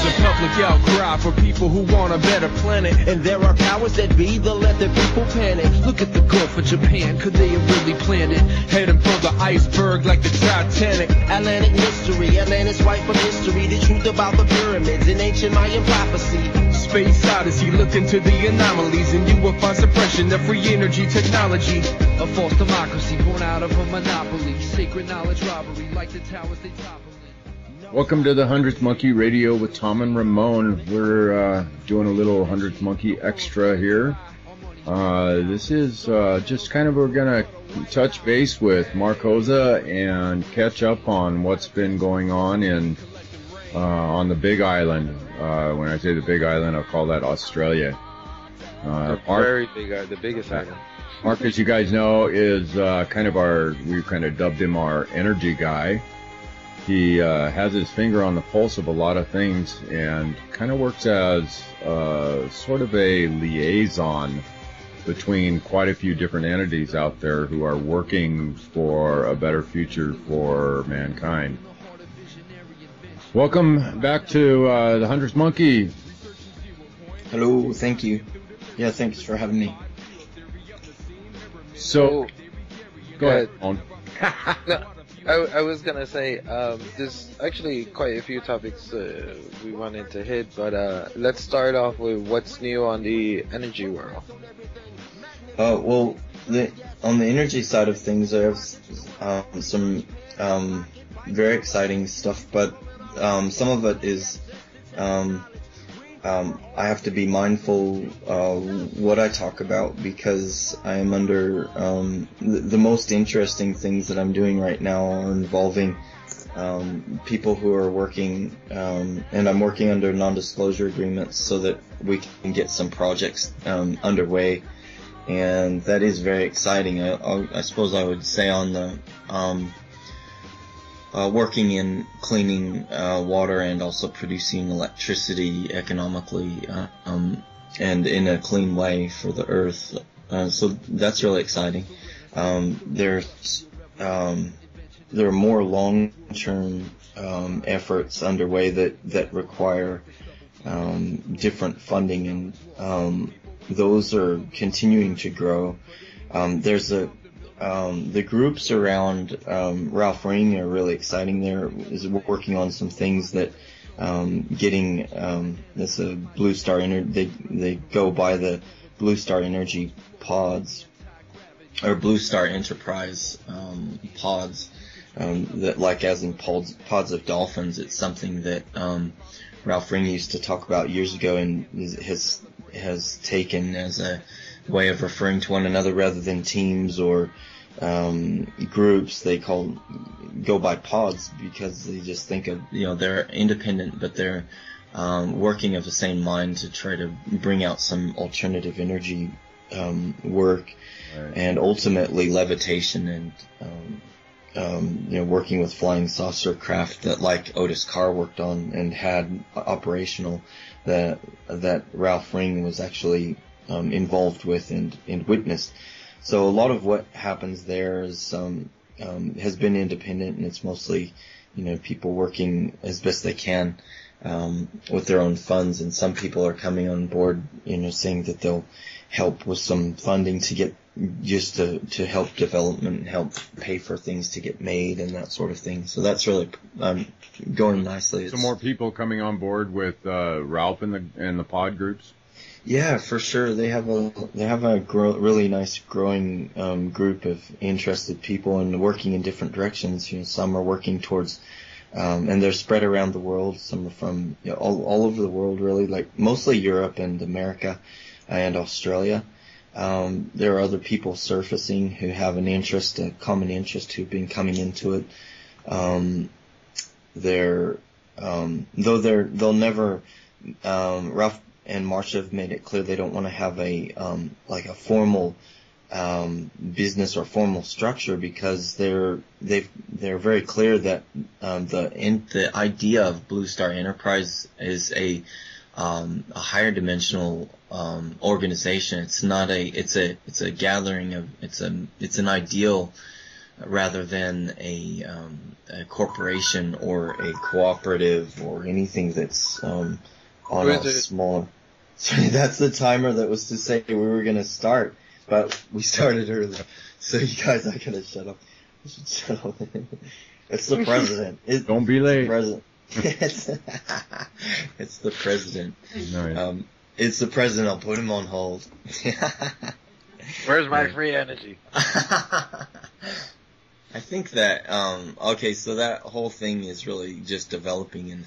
There's a public outcry for people who want a better planet, and there are powers that be that let the people panic. Look at the Gulf of Japan, could they have really planned it? Heading for the iceberg like the Titanic. Atlantic mystery, Atlantis white from history. The truth about the pyramids in ancient Mayan prophecy. Space Odyssey, look into the anomalies, and you will find suppression of free energy technology. A false democracy born out of a monopoly. Sacred knowledge robbery, like the towers they topple. Welcome to the 100th Monkey Radio with Tom and Ramon. We're doing a little 100th Monkey extra here. This is just kind of, we're going to touch base with Mark Hoza and catch up on what's been going on on the Big Island. When I say the Big Island, I'll call that Australia. Very big, the biggest island. Mark, as you guys know, is we've kind of dubbed him our energy guy. He has his finger on the pulse of a lot of things and kind of works as sort of a liaison between quite a few different entities out there who are working for a better future for mankind. Welcome back to the 100th Monkey. Hello, thank you. Yeah, thanks for having me. So, go ahead. No, I was gonna say, there's actually quite a few topics we wanted to hit, but let's start off with what's new on the energy world. Well, on the energy side of things, I have some very exciting stuff, but some of it is I have to be mindful what I talk about, because I am under the most interesting things that I'm doing right now are involving people who are working, and I'm working under non-disclosure agreements so that we can get some projects underway, and that is very exciting. I suppose I would say on the working in cleaning water and also producing electricity economically and in a clean way for the earth. So that's really exciting. There are more long-term efforts underway that require different funding, and those are continuing to grow. There's the groups around Ralph Ring are really exciting. They're working on some things that getting this Blue Star Energy. They go by the Blue Star Energy pods or Blue Star Enterprise pods. That, like as in pods of dolphins, it's something that Ralph Ring used to talk about years ago, and has taken as a way of referring to one another rather than teams or groups. They go by pods because they just think of, they're independent, but they're working of the same mind to try to bring out some alternative energy work, right, and ultimately levitation and working with flying saucer craft that, like Otis Carr worked on and had operational, that Ralph Ring was actually involved with and witnessed. So a lot of what happens there is has been independent, and it's mostly people working as best they can with their own funds, and some people are coming on board saying that they'll help with some funding to get just to help development and help pay for things to get made and that sort of thing. So that's really going nicely. So more people coming on board with Ralph and the pod groups. Yeah, for sure. They have a really nice growing group of interested people and working in different directions. Some are working towards, and they're spread around the world. Some are from all over the world, really, like mostly Europe and America and Australia. There are other people surfacing who have an interest, a common interest, who've been coming into it. They'll never, Ralph and Marsha have made it clear they don't want to have a formal business or formal structure, because they're very clear that the idea of Blue Star Enterprise is a higher dimensional organization. It's not it's a gathering of it's an ideal rather than a corporation or a cooperative or anything that's on a smaller. Sorry, that's the timer that was to say we were going to start, but we started early. So you guys are going to shut up. You should shut up. It's the president. Don't be late. It's the president. No, It's the president. I'll put him on hold. Where's my free energy? I think that, okay, so that whole thing is really just developing and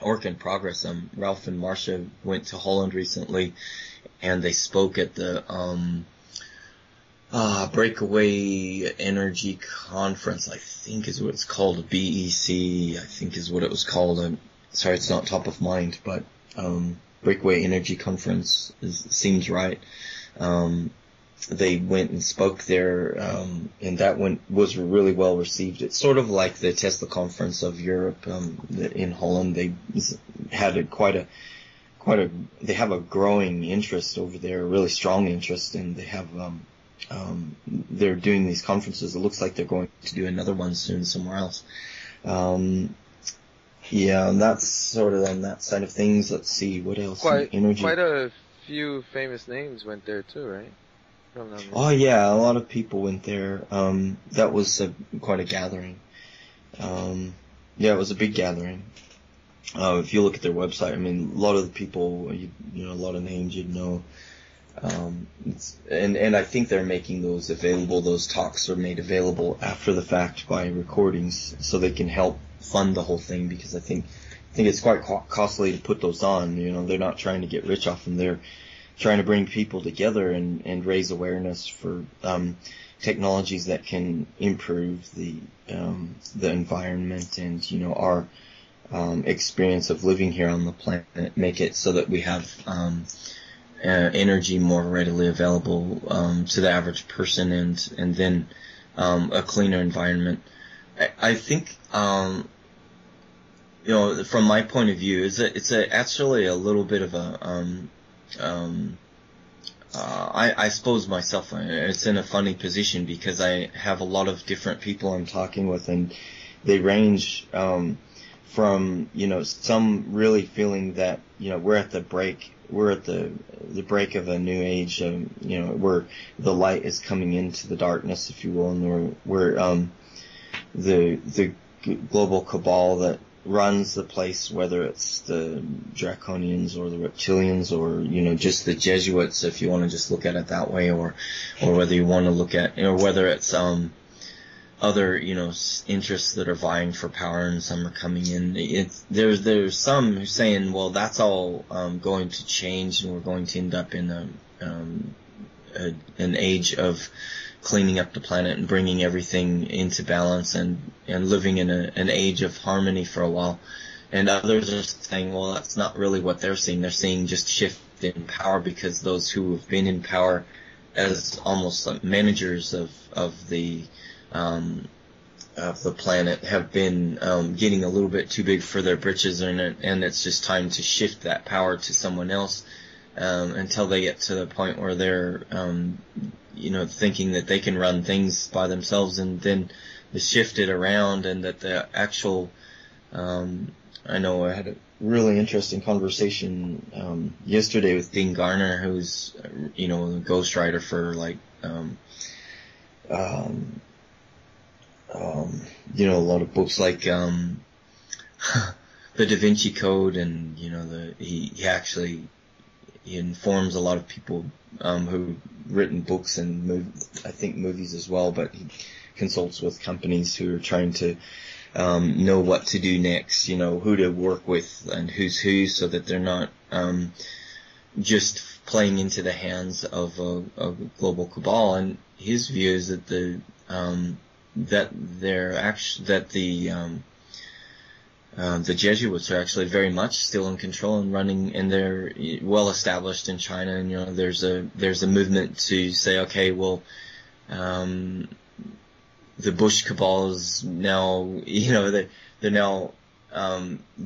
work in progress. Ralph and Marcia went to Holland recently, and they spoke at the Breakaway Energy Conference, I think is what it's called, BEC, I think is what it was called. Sorry, it's not top of mind, but Breakaway Energy Conference seems right. They went and spoke there, and that was really well received. It's sort of like the Tesla conference of Europe in Holland. They had they have a growing interest over there, a really strong interest, and they have they're doing these conferences. It looks like they're going to do another one soon somewhere else. Yeah, and that's sort of on that side of things. Let's see what else. Energy. Quite a few famous names went there too, right? Oh yeah, a lot of people went there. That was quite a gathering. Yeah, it was a big gathering. If you look at their website, I mean, a lot of the people, you know, a lot of names you'd know. And I think they're making those available. Those talks are made available after the fact by recordings, so they can help fund the whole thing. Because I think it's quite costly to put those on. You know, they're not trying to get rich off them. They're trying to bring people together and raise awareness for technologies that can improve the environment and, you know, our experience of living here on the planet, make it so that we have energy more readily available to the average person, and then a cleaner environment. I think you know, from my point of view, it's actually a little bit of a I suppose myself, it's in a funny position because I have a lot of different people I'm talking with, and they range from, you know, some really feeling that, you know, we're at the break of a new age, you know, where the light is coming into the darkness, if you will, and we're the global cabal that runs the place, whether it's the Draconians or the Reptilians or, you know, just the Jesuits, if you want to just look at it that way, or whether you want to look at, or whether it's other, you know, interests that are vying for power, and some are coming in. There's some who are saying, well, that's all going to change, and we're going to end up in an age of cleaning up the planet and bringing everything into balance, and living in an age of harmony for a while. And others are saying, well, that's not really what they're seeing. They're seeing just shift in power, because those who have been in power as almost like managers of the planet have been getting a little bit too big for their britches, and it's just time to shift that power to someone else until they get to the point where they're you know, thinking that they can run things by themselves, and then they shift it around, and that the actual I know I had a really interesting conversation yesterday with Dean Garner, who's, you know, a ghostwriter for like you know, a lot of books like the Da Vinci Code, and, you know, he actually informs a lot of people who've written books and I think movies as well, but he consults with companies who are trying to know what to do next, you know, who to work with and who's who, so that they're not just playing into the hands of a global cabal. And his view is that the Jesuits are actually very much still in control and running, and they're well established in China. And, you know, there's a movement to say, okay, well, the Bush cabal is now, you know, they're now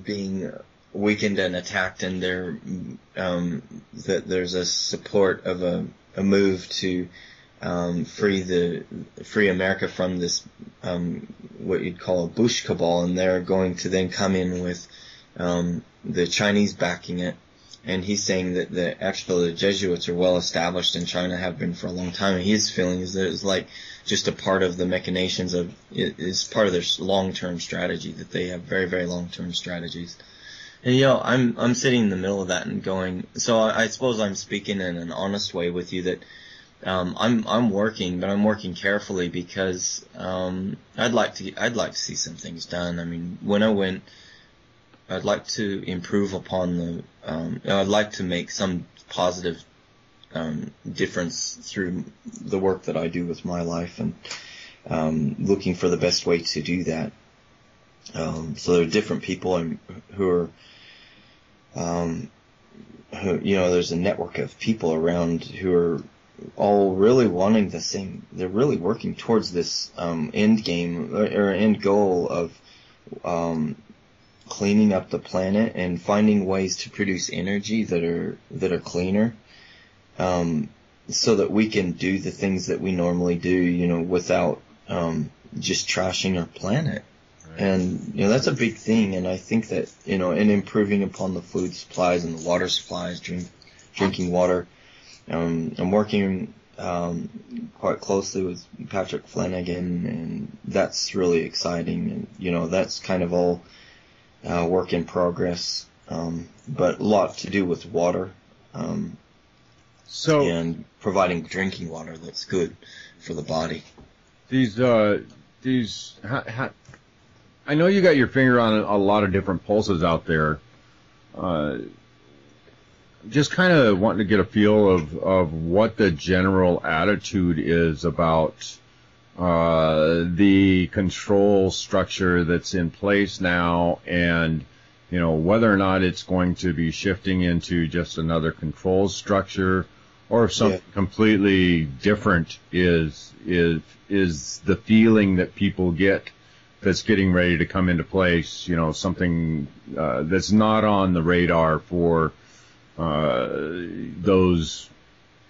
being weakened and attacked, and that there's a support of a move to free America from this what you'd call a bush cabal, and they're going to then come in with the Chinese backing it. And he's saying that the Jesuits are well established in China, have been for a long time. And his feeling is that it's like just a part of the machinations of, it's part of their long-term strategy, that they have very, very long-term strategies. And I'm sitting in the middle of that and going, so I suppose I'm speaking in an honest way with you that I'm working, but I'm working carefully because I'd like to see some things done. I mean, when I went, I'd like to improve upon the. I'd like to make some positive difference through the work that I do with my life, and looking for the best way to do that. So there are different people who are, there's a network of people around who are all really wanting the same. They're really working towards this end game or end goal of cleaning up the planet and finding ways to produce energy that are cleaner, so that we can do the things that we normally do, without just trashing our planet. Right. And that's a big thing. And I think that in improving upon the food supplies and the water supplies, drinking water. I'm working quite closely with Patrick Flanagan, and that's really exciting. And that's kind of all work in progress, but a lot to do with water, and providing drinking water that's good for the body. I know you got your finger on a lot of different pulses out there. Just kind of wanting to get a feel of what the general attitude is about the control structure that's in place now, and whether or not it's going to be shifting into just another control structure, or if something completely different is the feeling that people get that's getting ready to come into place. Something that's not on the radar for those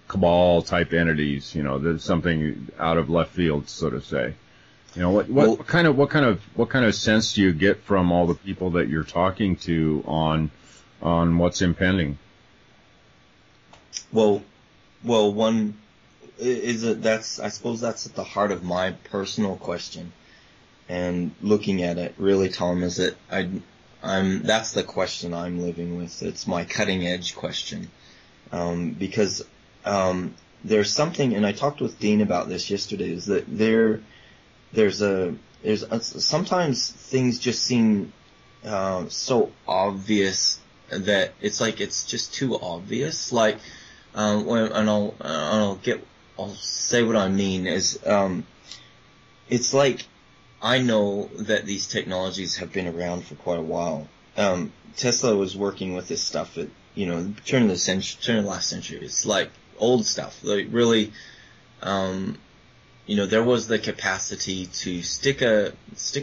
cabal type entities, there's something out of left field, so to say. What kind of sense do you get from all the people that you're talking to on what's impending? Well, one is I suppose that's at the heart of my personal question, and looking at it really, Tom, is that that's the question I'm living with. It's my cutting edge question, because there's something, and I talked with Dean about this yesterday, is that there's sometimes things just seem so obvious that it's like it's just too obvious. Like, I'll say what I mean is, it's like I know that these technologies have been around for quite a while. Tesla was working with this stuff at turn of the last century. It's like old stuff. Like really, there was the capacity to stick a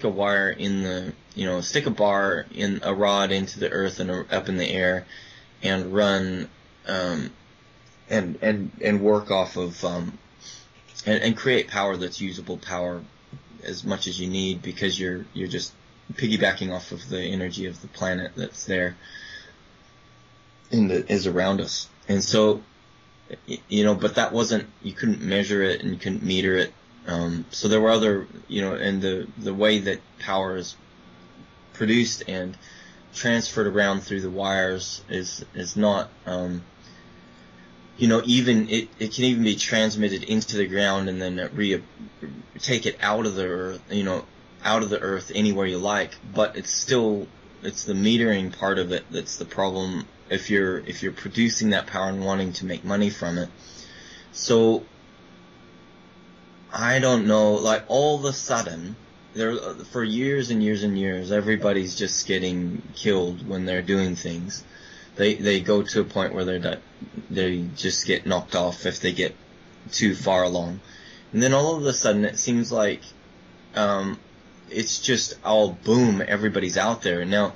wire in the stick a bar in a rod into the earth and up in the air, and run and work off of and create power that's usable power as much as you need, because you're just piggybacking off of the energy of the planet that's there and that is around us. And so, but that wasn't, you couldn't measure it and you couldn't meter it. So there were other, and the way that power is produced and transferred around through the wires is not, even it can even be transmitted into the ground and then take it out of the earth, anywhere you like. But it's the metering part of it that's the problem if you're producing that power and wanting to make money from it. So I don't know, like all of a sudden, for years and years and years, everybody's just getting killed when they're doing things. They go to a point where they just get knocked off if they get too far along. And then all of a sudden it seems like it's just all boom, everybody's out there. Now,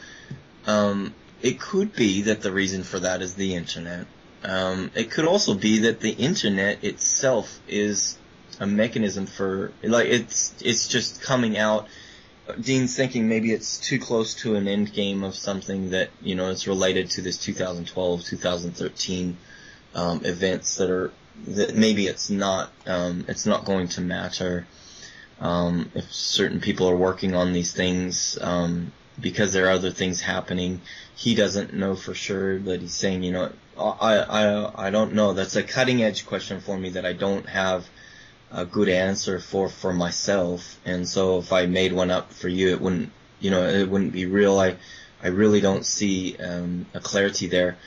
it could be that the reason for that is the internet. It could also be that the internet itself is a mechanism for, like, it's just coming out. Dean's thinking maybe it's too close to an end game of something that, you know, is related to this 2012, 2013 events that maybe it's not going to matter if certain people are working on these things because there are other things happening. He doesn't know for sure, but he's saying, you know, I don't know. That's a cutting edge question for me that I don't have a good answer for myself. And so if I made one up for you, it wouldn't be real. I really don't see a clarity there.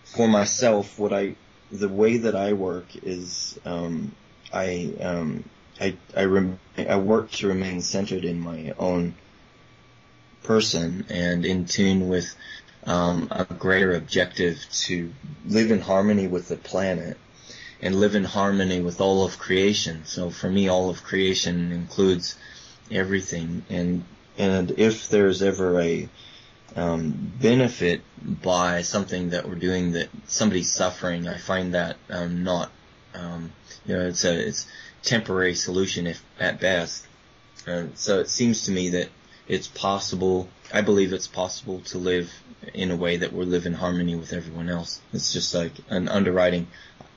For myself, the way that I work is I work to remain centered in my own person and in tune with a greater objective to live in harmony with the planet and live in harmony with all of creation. So for me, all of creation includes everything. And if there's ever a benefit by something that we're doing, that somebody's suffering, I find that not, it's temporary solution if at best. So it seems to me that it's possible. I believe it's possible to live in a way that we live in harmony with everyone else. It's just like an underwriting.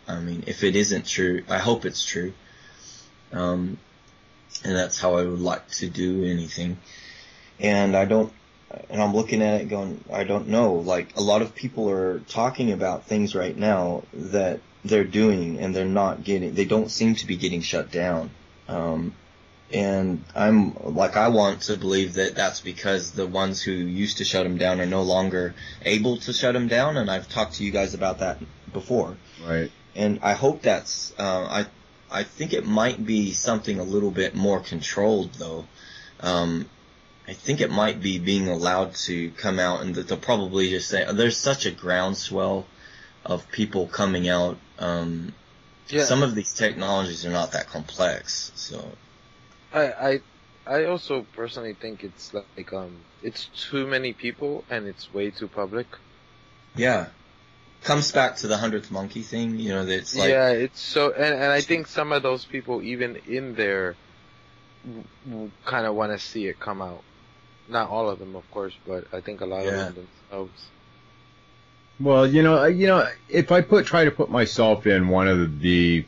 I mean, if it isn't true, I hope it's true. And that's how I would like to do anything. And I'm looking at it going, I don't know. Like, a lot of people are talking about things right now that they're doing and they don't seem to be getting shut down. And I want to believe that that's because the ones who used to shut them down are no longer able to shut them down. And I've talked to you guys about that before. Right. And I hope that's, I think it might be something a little bit more controlled, though. I think it might be being allowed to come out, and that they'll probably just say, there's such a groundswell of people coming out. Some of these technologies are not that complex, so. I also personally think it's like, it's too many people and it's way too public. Yeah. Comes back to the 100th monkey thing, you know, that's like... Yeah, it's so... And I think some of those people, even in there, kind of want to see it come out. Not all of them, of course, but I think a lot of them themselves. Well, you know, if I try to put myself in one of the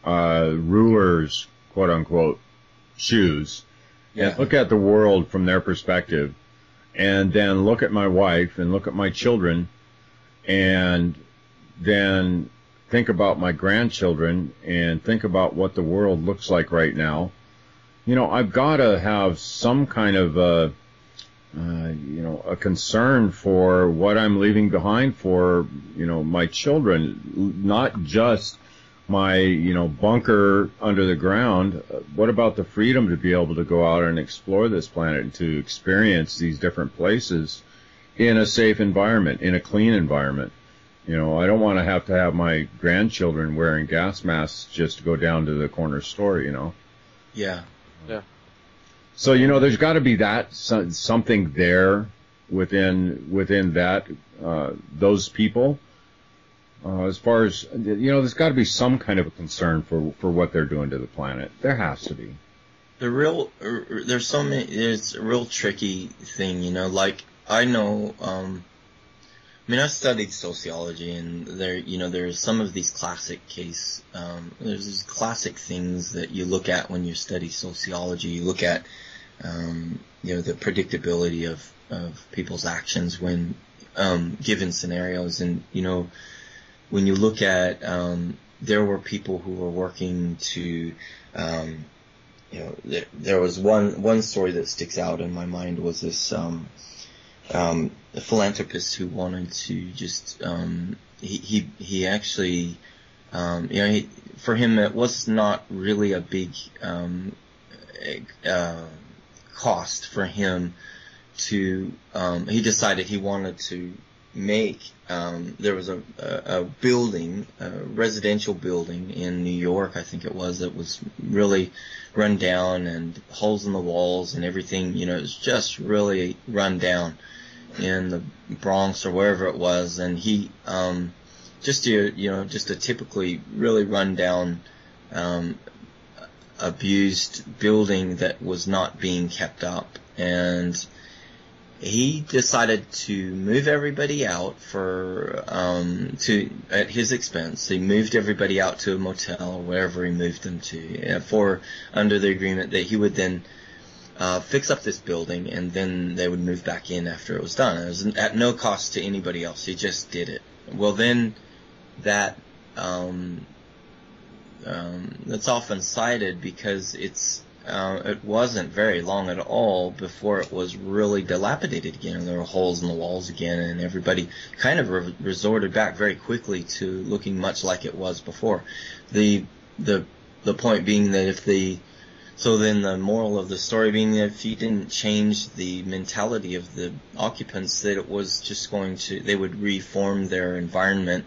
rulers, quote unquote, shoes, and look at the world from their perspective, and then look at my wife and look at my children, and then think about my grandchildren and think about what the world looks like right now, you know, I've got to have some kind of a concern for what I'm leaving behind for, you know, my children, not just my, you know, bunker under the ground. What about the freedom to be able to go out and explore this planet and to experience these different places in a safe environment, in a clean environment? You know, I don't want to have my grandchildren wearing gas masks just to go down to the corner store, you know? Yeah. Yeah. So, you know, there's got to be that something there within that those people. As far as, you know, there's got to be some kind of a concern for what they're doing to the planet. There has to be. There's a real tricky thing, you know, like, I know, I studied sociology, and there's some of these classic there's these classic things that you look at when you study sociology. You look at, the predictability of people's actions when, given scenarios, and, you know, when you look at, there were people who were working to, there was one story that sticks out in my mind was this, a philanthropist who wanted to just, he actually, for him it was not really a big, cost for him to, he decided he wanted to make, there was a building, a residential building in New York, I think it was, that was really run down and holes in the walls and everything, you know, it was just really run down in the Bronx or wherever it was, and he just a typically really run down, abused building that was not being kept up, and he decided to move everybody out at his expense. He moved everybody out to a motel or wherever he moved them to, under the agreement that he would then fix up this building, and then they would move back in after it was done. It was at no cost to anybody else. He just did it. Well, then that that's often cited because it wasn't very long at all before it was really dilapidated again. There were holes in the walls again, and everybody kind of resorted back very quickly to looking much like it was before. The point being that then the moral of the story being that if you didn't change the mentality of the occupants, that it was just they would reform their environment.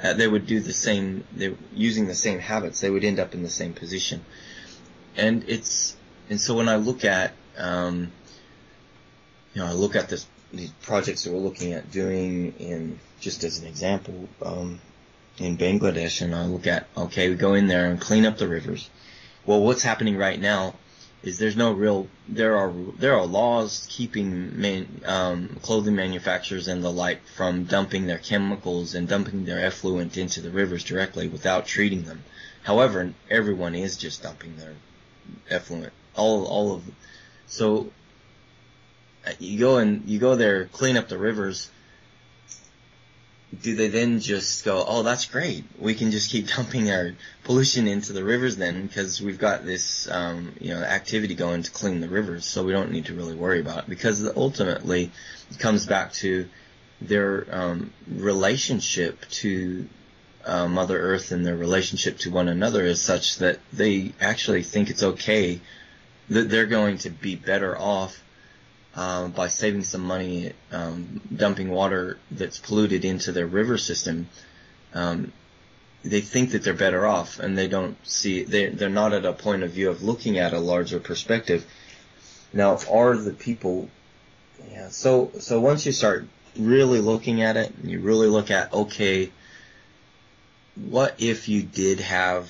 They would do the same, using the same habits, they would end up in the same position. And so when I look at, I look at these projects that we're looking at doing just as an example, in Bangladesh, and I look at, okay, we go in there and clean up the rivers. Well, what's happening right now is there are laws keeping clothing manufacturers and the like from dumping their chemicals and dumping their effluent into the rivers directly without treating them. However, everyone is just dumping their effluent, all of them. So you go there, clean up the rivers. Do they then just go, oh, that's great, we can just keep dumping our pollution into the rivers then, because we've got this activity going to clean the rivers, so we don't need to really worry about it? Because ultimately it comes back to their relationship to Mother Earth, and their relationship to one another is such that they actually think it's okay, that they're going to be better off by saving some money, dumping water that's polluted into their river system. They think that they're better off, and they don't see, they're not at a point of view of looking at a larger perspective. Now, are the people, so once you start really looking at it, you really look at, okay, what if you did have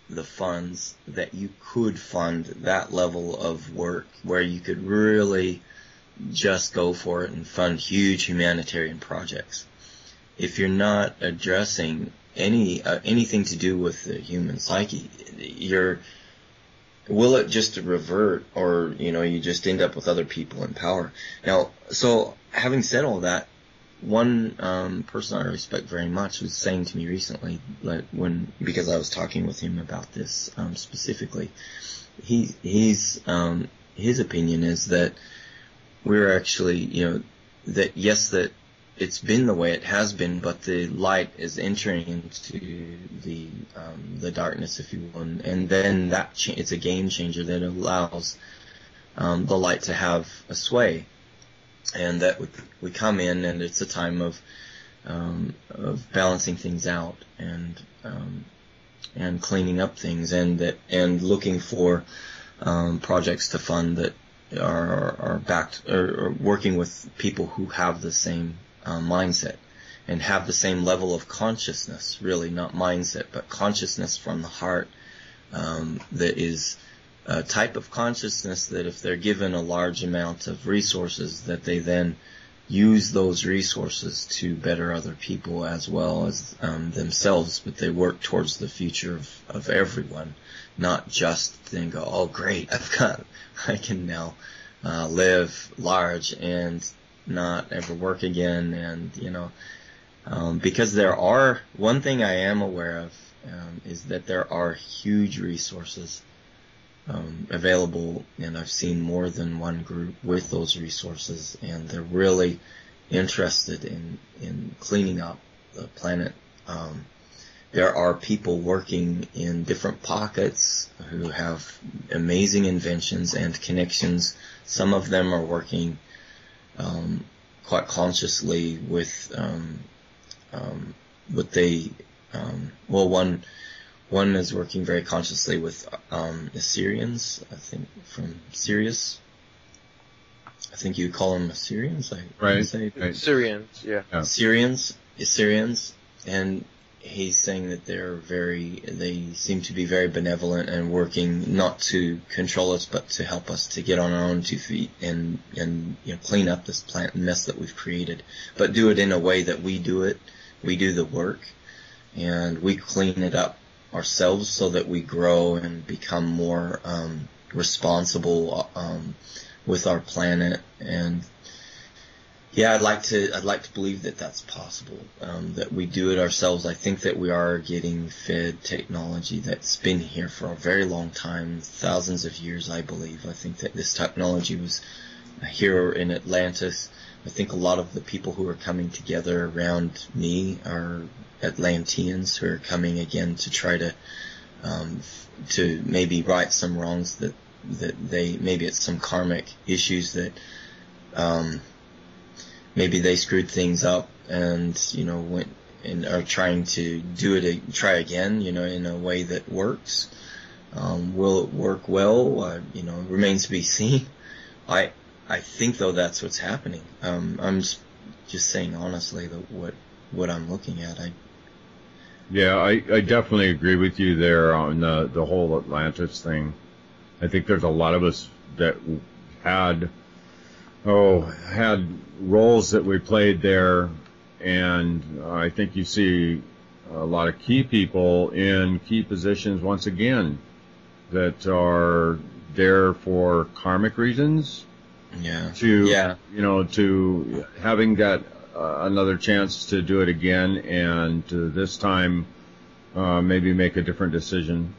the funds that you could fund that level of work where you could really just go for it and fund huge humanitarian projects? If you're not addressing anything to do with the human psyche, will it just revert, or you just end up with other people in power? Now, so having said all that, one person I respect very much was saying to me recently, because I was talking with him about this specifically, his opinion is that we're actually, that yes, that it's been the way it has been, but the light is entering into the darkness, if you will, and then it's a game changer that allows the light to have a sway. And that we come in, and it's a time of balancing things out and cleaning up things, and looking for projects to fund that are backed, or working with people who have the same mindset and have the same level of consciousness, really not mindset, but consciousness from the heart, that is a type of consciousness that if they're given a large amount of resources, that they then use those resources to better other people as well as themselves, but they work towards the future of everyone, not just then go, oh great, I can now live large and not ever work again. And because one thing I am aware of is that there are huge resources available, and I've seen more than one group with those resources, and they're really interested in cleaning up the planet. There are people working in different pockets who have amazing inventions and connections. Some of them are working quite consciously with one is working very consciously with Assyrians, I think, from Sirius. I think you would call them Assyrians, right? Syrians, yeah. Assyrians, and he's saying that they seem to be very benevolent and working not to control us, but to help us to get on our own 2 feet and clean up this planet mess that we've created, but do it in a way that we do the work, and we clean it up ourselves so that we grow and become more responsible with our planet. And yeah, I'd like to believe that that's possible, that we do it ourselves. I think that we are getting fed technology that's been here for a very long time, thousands of years, I believe. I think that this technology was here in Atlantis. I think a lot of the people who are coming together around me are Atlanteans who are coming again to try to maybe right some wrongs that maybe it's some karmic issues that maybe they screwed things up and went and are trying to try again, in a way that works. Will it work well? Remains to be seen. I think though that's what's happening. I'm just saying honestly that what I'm looking at. I definitely agree with you there on the whole Atlantis thing. I think there's a lot of us that had roles that we played there, and I think you see a lot of key people in key positions once again that are there for karmic reasons. To having that another chance to do it again, and this time maybe make a different decision.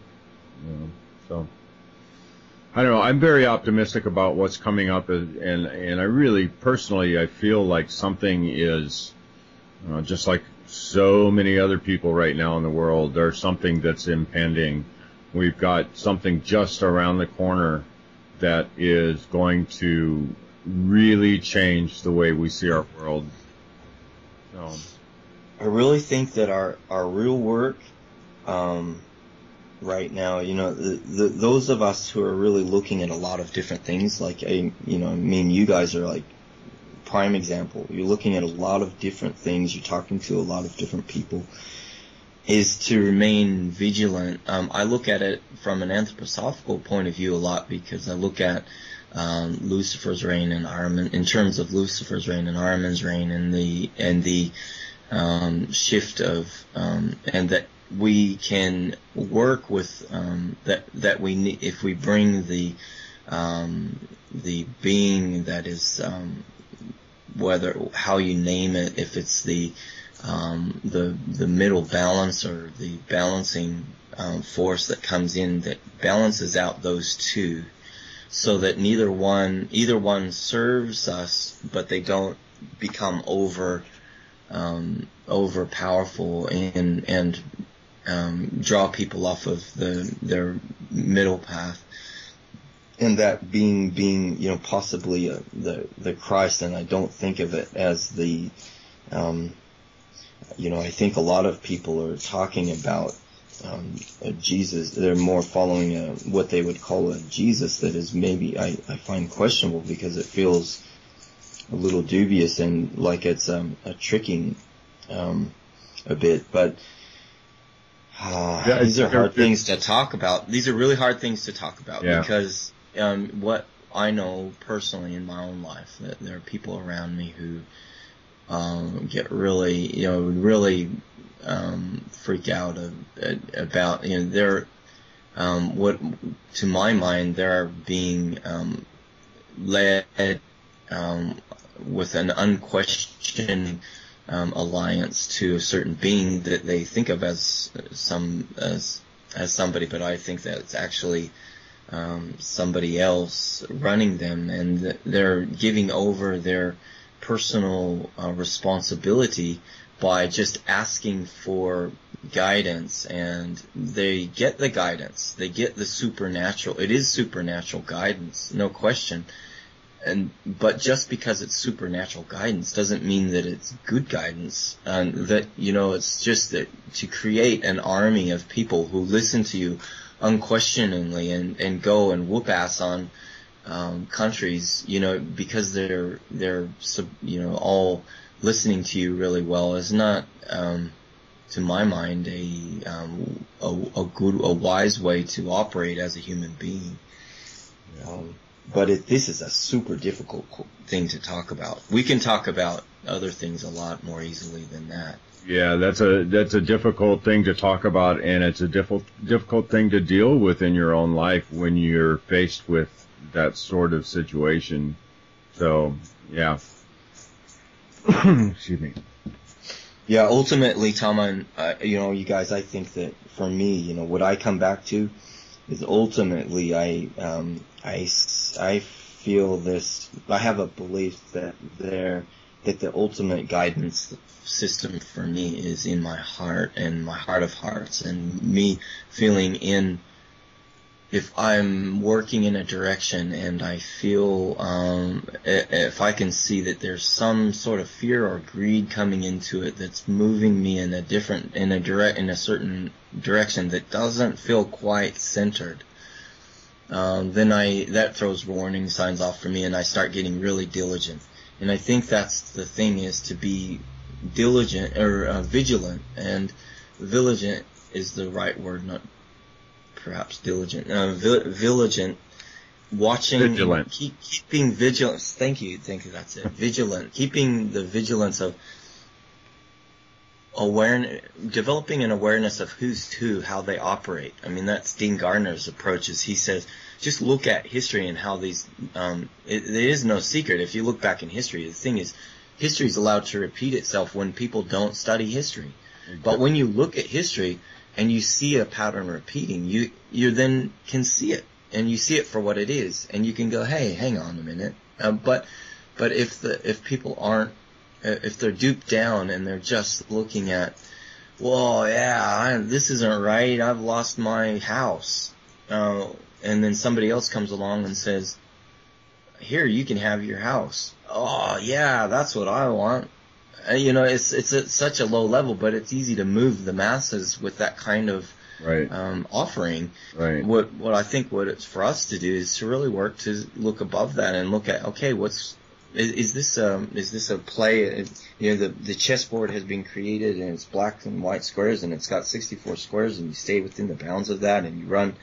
So I don't know. I'm very optimistic about what's coming up, and I really personally I feel like something is just like so many other people right now in the world. There's something that's impending. We've got something just around the corner that is going to really change the way we see our world. So I really think that our real work right now, those of us who are really looking at a lot of different things, like you guys are like prime example. You're looking at a lot of different things. You're talking to a lot of different people. Is to remain vigilant. I look at it from an anthroposophical point of view a lot, because I look at Lucifer's reign and Ahriman, in terms of Lucifer's reign and Ahriman's reign, and the shift of and that we can work with that we need, if we bring the being that is whether how you name it, if it's the middle balance or the balancing force that comes in that balances out those two, so that either one serves us, but they don't become over powerful and draw people off of their middle path. And that being possibly the Christ, and I don't think of it as the I think a lot of people are talking about a Jesus. They're more following what they would call a Jesus that is maybe I find questionable, because it feels a little dubious and like it's a tricking a bit. But these are hard things to talk about. These are really hard things to talk about, because what I know personally in my own life, that there are people around me who get really freak out about they're what to my mind they're being led with an unquestioned alliance to a certain being that they think of as somebody, but I think that it's actually somebody else running them, and they're giving over their personal responsibility by just asking for guidance, and they get the guidance. They get the supernatural. It is supernatural guidance, no question. But just because it's supernatural guidance doesn't mean that it's good guidance. And that, it's just that to create an army of people who listen to you unquestioningly and go and whoop ass on countries, because they're all listening to you really well, is not to my mind, a wise way to operate as a human being. But this is a super difficult thing to talk about. We can talk about other things a lot more easily than that. Yeah, that's a difficult thing to talk about, and it's a difficult thing to deal with in your own life when you're faced with that sort of situation. So, yeah. Excuse me. Yeah, ultimately, Tom, you guys, I think that for me, what I come back to is ultimately I feel this. I have a belief that the ultimate guidance system for me is in my heart and my heart of hearts, and me feeling if I'm working in a direction and I feel if I can see that there's some sort of fear or greed coming into it that's moving me in a certain direction that doesn't feel quite centered, then that throws warning signs off for me, and I start getting really diligent. And I think that's the thing, is to be diligent or vigilant, and vigilant is the right word, not perhaps diligent. Vigilant, watching, vigilant. Keeping vigilance. Thank you. That's it. Vigilant, keeping the vigilance of awareness, developing an awareness of who's who, how they operate. I mean, that's Dean Gardner's approach. Is he says, just look at history and how these. There is no secret. If you look back in history, the thing is, history is allowed to repeat itself when people don't study history. But when you look at history and you see a pattern repeating, you then can see it, and you see it for what it is, and you can go, hey, hang on a minute. But if people aren't, if they're duped down and they're just looking at, well, yeah, this isn't right, I've lost my house, and then somebody else comes along and says, here, you can have your house. Oh, yeah, that's what I want. It's at such a low level, but it's easy to move the masses with that kind of offering. Right. What I think what it's for us to do is to really work to look above that and look at, okay, is this a play? The chessboard has been created, and it's black and white squares, and it's got 64 squares, and you stay within the bounds of that, and you run.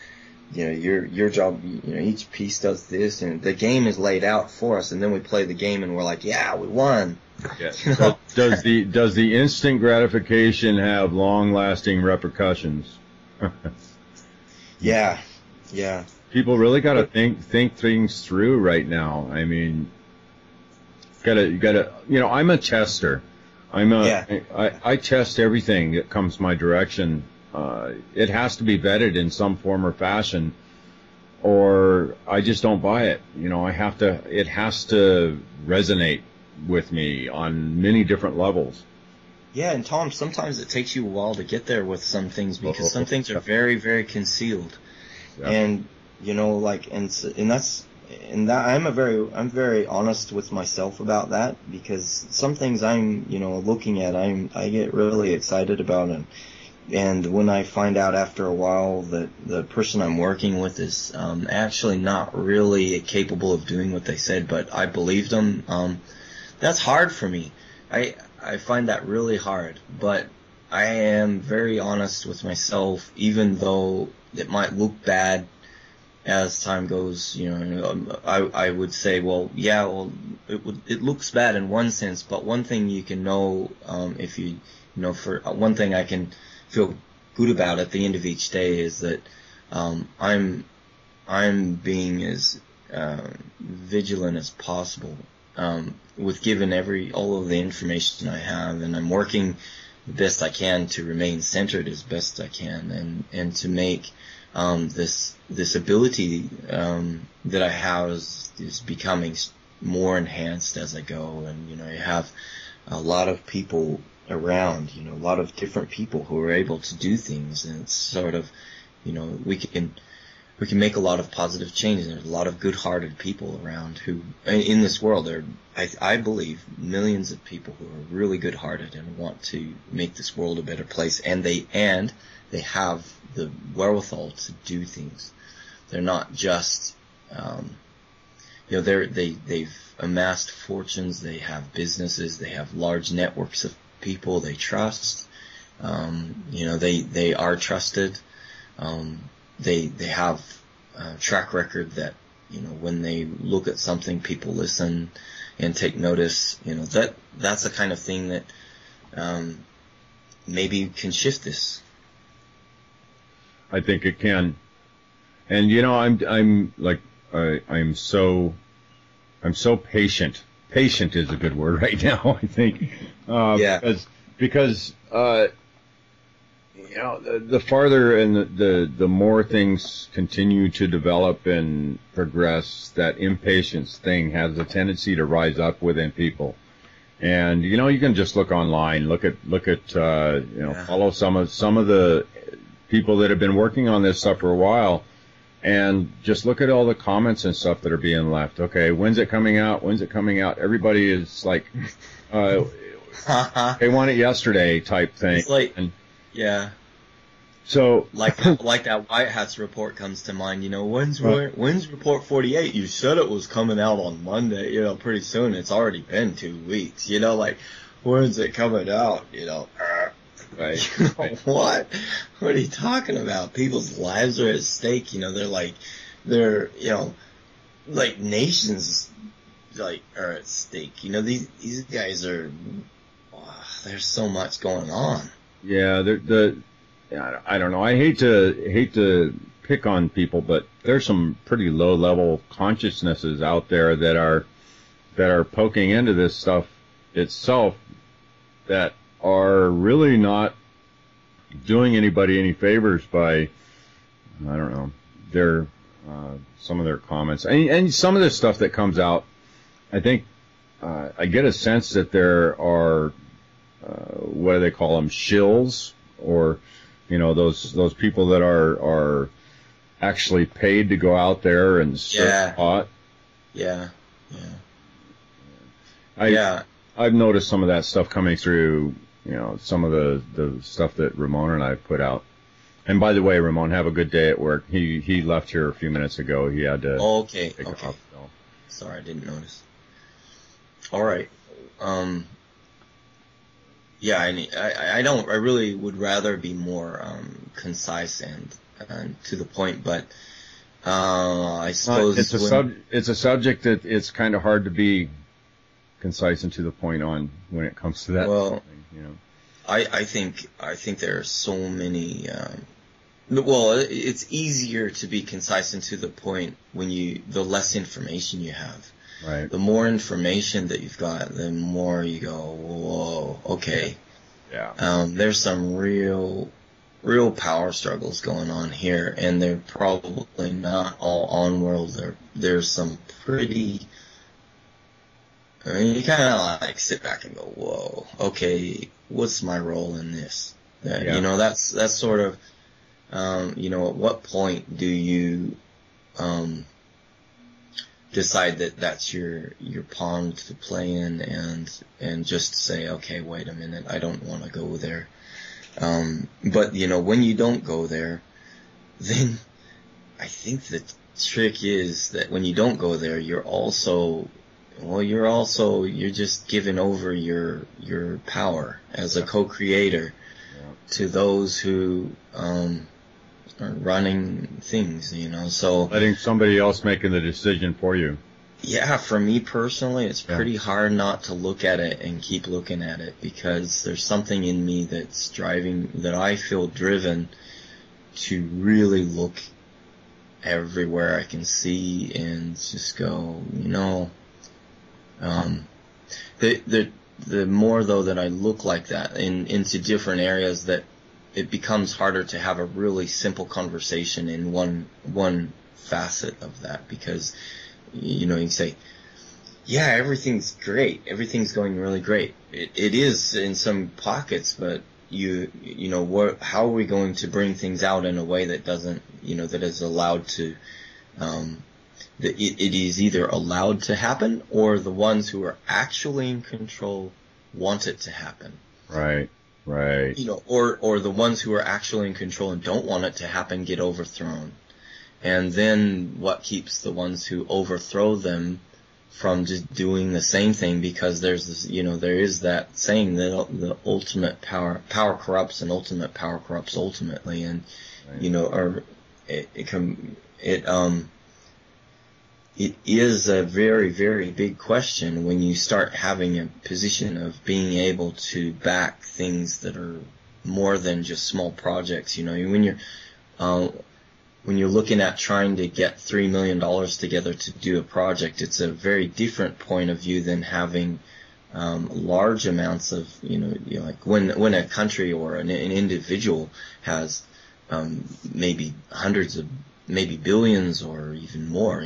Your job, each piece does this, and the game is laid out for us, and then we play the game, and we're like, yeah, we won. Yeah. Does the instant gratification have long-lasting repercussions? Yeah. People really got to think things through right now. I mean, you gotta. I'm a tester. I test everything that comes my direction. It has to be vetted in some form or fashion, or I just don't buy it. It has to resonate with me on many different levels. Yeah, and Tom, sometimes it takes you a while to get there with some things, because some things are very, very concealed. Yeah. And I'm very honest with myself about that, because some things I'm looking at, I get really excited about, and when I find out after a while that the person I'm working with is actually not really capable of doing what they said, but I believed them, that's hard for me. I find that really hard, but I am very honest with myself, even though it might look bad as time goes. I would say, it looks bad in one sense, but one thing you can know, for one thing I can feel good about at the end of each day is that I'm being as vigilant as possible, with given all of the information I have, and I'm working the best I can to remain centered as best I can, and to make this ability that I have is becoming more enhanced as I go. And I have a lot of people around, a lot of different people who are able to do things, and it's sort of, we can make a lot of positive change. There's a lot of good-hearted people around who, in this world, there are, I believe, millions of people who are really good-hearted and want to make this world a better place, and they have the wherewithal to do things. They're not just, they've amassed fortunes, they have businesses, they have large networks of people they trust, They are trusted. They have a track record that, when they look at something, people listen and take notice. That's the kind of thing that maybe can shift this. I think it can. And I'm so patient. Patient is a good word right now, I think. Because the farther and the more things continue to develop and progress, that impatience thing has a tendency to rise up within people. And you can just look online, look at follow some of the people that have been working on this stuff for a while, and just look at all the comments and stuff that are being left. Okay, when's it coming out? When's it coming out? Everybody is like, they want it yesterday type thing. It's like, yeah. So like that White House report comes to mind. When's report 48? You said it was coming out on Monday. Pretty soon. It's already been 2 weeks. When's it coming out? Right. What are you talking about? People's lives are at stake. They're nations are at stake. These guys are. There's so much going on. Yeah, I don't know. I hate to pick on people, but there's some pretty low level consciousnesses out there that are poking into this stuff itself that are really not doing anybody any favors by, I don't know, some of their comments and some of the stuff that comes out. I think I get a sense that there are what do they call them, shills, or those people that are actually paid to go out there and stir pot. Yeah. I've noticed some of that stuff coming through, some of the stuff that Ramon and I put out. And by the way, Ramon, have a good day at work. He left here a few minutes ago. He had to take off. So. Sorry, I didn't notice. All right. I really would rather be more concise and to the point, but I suppose it's a subject that it's kind of hard to be concise and to the point on when it comes to that. Well, I think there are so many. It's easier to be concise and to the point when the less information you have. Right. The more information that you've got, the more you go, whoa, okay. Yeah. There's some real power struggles going on here, and they're probably not all on world. There's some pretty. You kind of sit back and go, whoa, okay, what's my role in this? That's sort of, at what point do you decide that that's your pond to play in and just say, okay, wait a minute, I don't want to go there. But when you don't go there, then I think the trick is that when you don't go there, you're just giving over your power as a co-creator to those who are running things, so letting somebody else making the decision for you. Yeah, for me personally, it's pretty hard not to look at it and keep looking at it, because there's something in me that's that I feel driven to really look everywhere I can see and just go, the more though that I look like that into different areas, that it becomes harder to have a really simple conversation in one facet of that, because you can say, yeah, everything's great, everything's going really great. It is in some pockets, but how are we going to bring things out in a way that doesn't, that is allowed to, that it is either allowed to happen, or the ones who are actually in control want it to happen. Right. Or the ones who are actually in control and don't want it to happen get overthrown. And then what keeps the ones who overthrow them from just doing the same thing, because there's this, there is that saying that the ultimate power corrupts, and ultimate power corrupts ultimately, and right. It is a very, very big question when you start having a position of being able to back things that are more than just small projects. When you're looking at trying to get $3 million together to do a project, it's a very different point of view than having large amounts of, like when a country or an individual has maybe hundreds of, maybe billions or even more,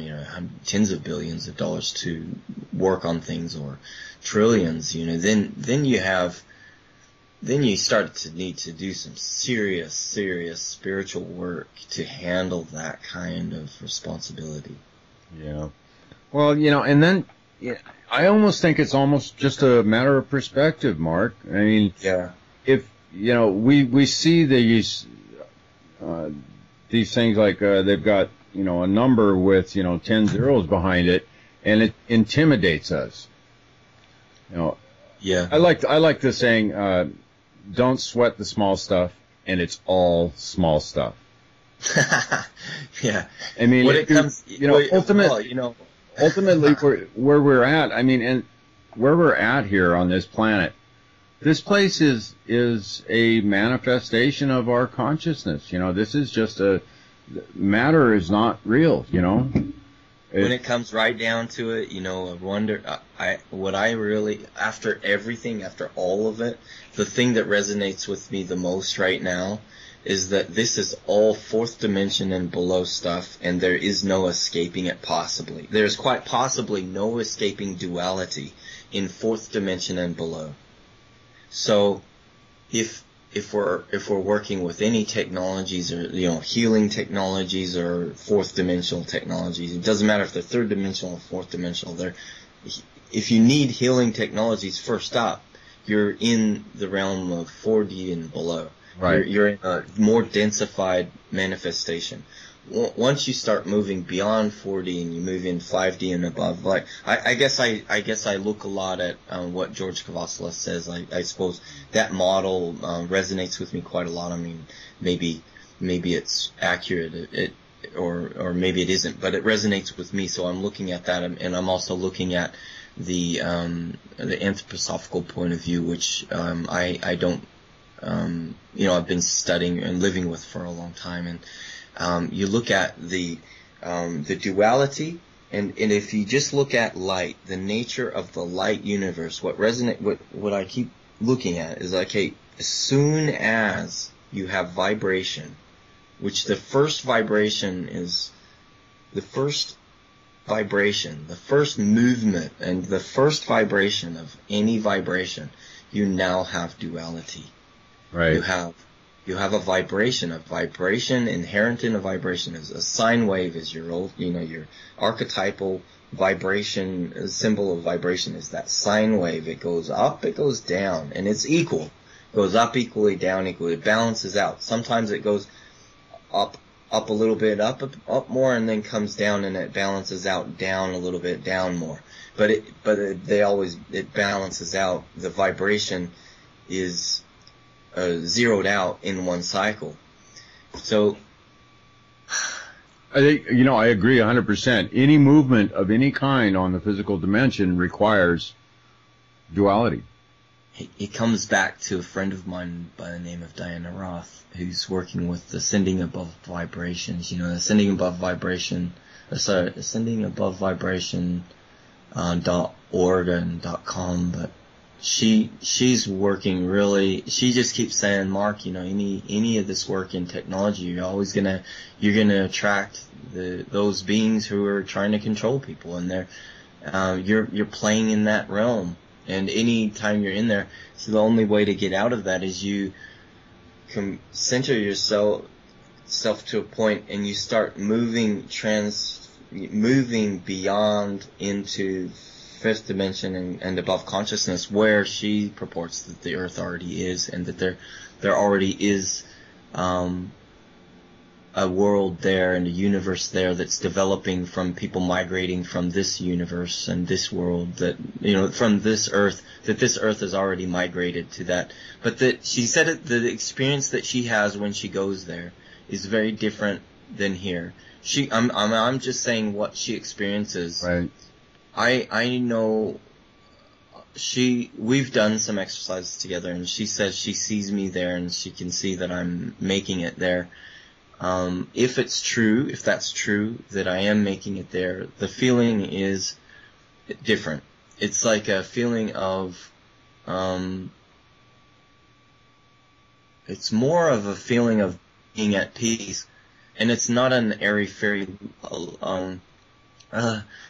tens of billions of dollars to work on things, or trillions, then you start to need to do some serious spiritual work to handle that kind of responsibility. Yeah. Well, and then I almost think it's almost just a matter of perspective, Mark. I mean, yeah. If, we see these things like they've got, a number with, 10 zeros behind it, and it intimidates us. Yeah. I like the saying, don't sweat the small stuff, and it's all small stuff. Yeah. I mean, when it comes, ultimately, where we're at, I mean, and where we're at here on this planet, this place is a manifestation of our consciousness. This is just matter is not real, When it comes right down to it, I wonder, after everything, after all of it, the thing that resonates with me the most right now is that this is all fourth dimension and below stuff, and there is no escaping it possibly. There's quite possibly no escaping duality in fourth dimension and below. So, if we're working with any technologies, or healing technologies or fourth dimensional technologies, it doesn't matter if they're third dimensional or fourth dimensional. If you need healing technologies, first up, you're in the realm of 4D and below. Right. You're in a more densified manifestation. Once you start moving beyond 4D and you move in 5D and above, like I guess I look a lot at what George Kavasalis says. I suppose that model resonates with me quite a lot. I mean, maybe it's accurate, or maybe it isn't, but it resonates with me. So I'm looking at that, and I'm also looking at the anthroposophical point of view, which I don't, I've been studying and living with for a long time, and you look at the duality, and if you just look at light, the nature of the light universe, what I keep looking at is like, hey, as soon as you have vibration, which the first vibration is the first movement, and the first vibration of any vibration, you now have duality. Right. You have a vibration. A vibration inherent in a vibration is a sine wave. Is your archetypal vibration, a symbol of vibration is that sine wave. It goes up, it goes down, and it's equal. It goes up equally, down equally. It balances out. Sometimes it goes up a little bit, up more, and then comes down, and it balances out, down a little bit, down more. But it balances out. The vibration is zeroed out in one cycle. So I think, I agree 100%. Any movement of any kind on the physical dimension requires duality. It comes back to a friend of mine by the name of Diana Roth, who's working with Ascending Above Vibrations. Ascending Above Vibration, Ascending Above Vibration .org and .com, but she's working really. She just keeps saying, Mark, any of this work in technology, you're gonna attract those beings who are trying to control people, and you're playing in that realm. And any time you're in there, so the only way to get out of that is you center yourself to a point, and you start moving beyond into fifth dimension and above consciousness, where she purports that the earth already is, and that there already is a world there and a universe there that's developing from people migrating from this universe and this world, that, you know, from this earth, that this earth has already migrated to that. But that she said it, the experience that she has when she goes there is very different than here. I'm just saying what she experiences. Right. I know we've done some exercises together, and she says she sees me there and she can see that I'm making it there. If that's true, that I am making it there, the feeling is different. It's like a feeling of, it's more of a feeling of being at peace, and it's not an airy-fairy,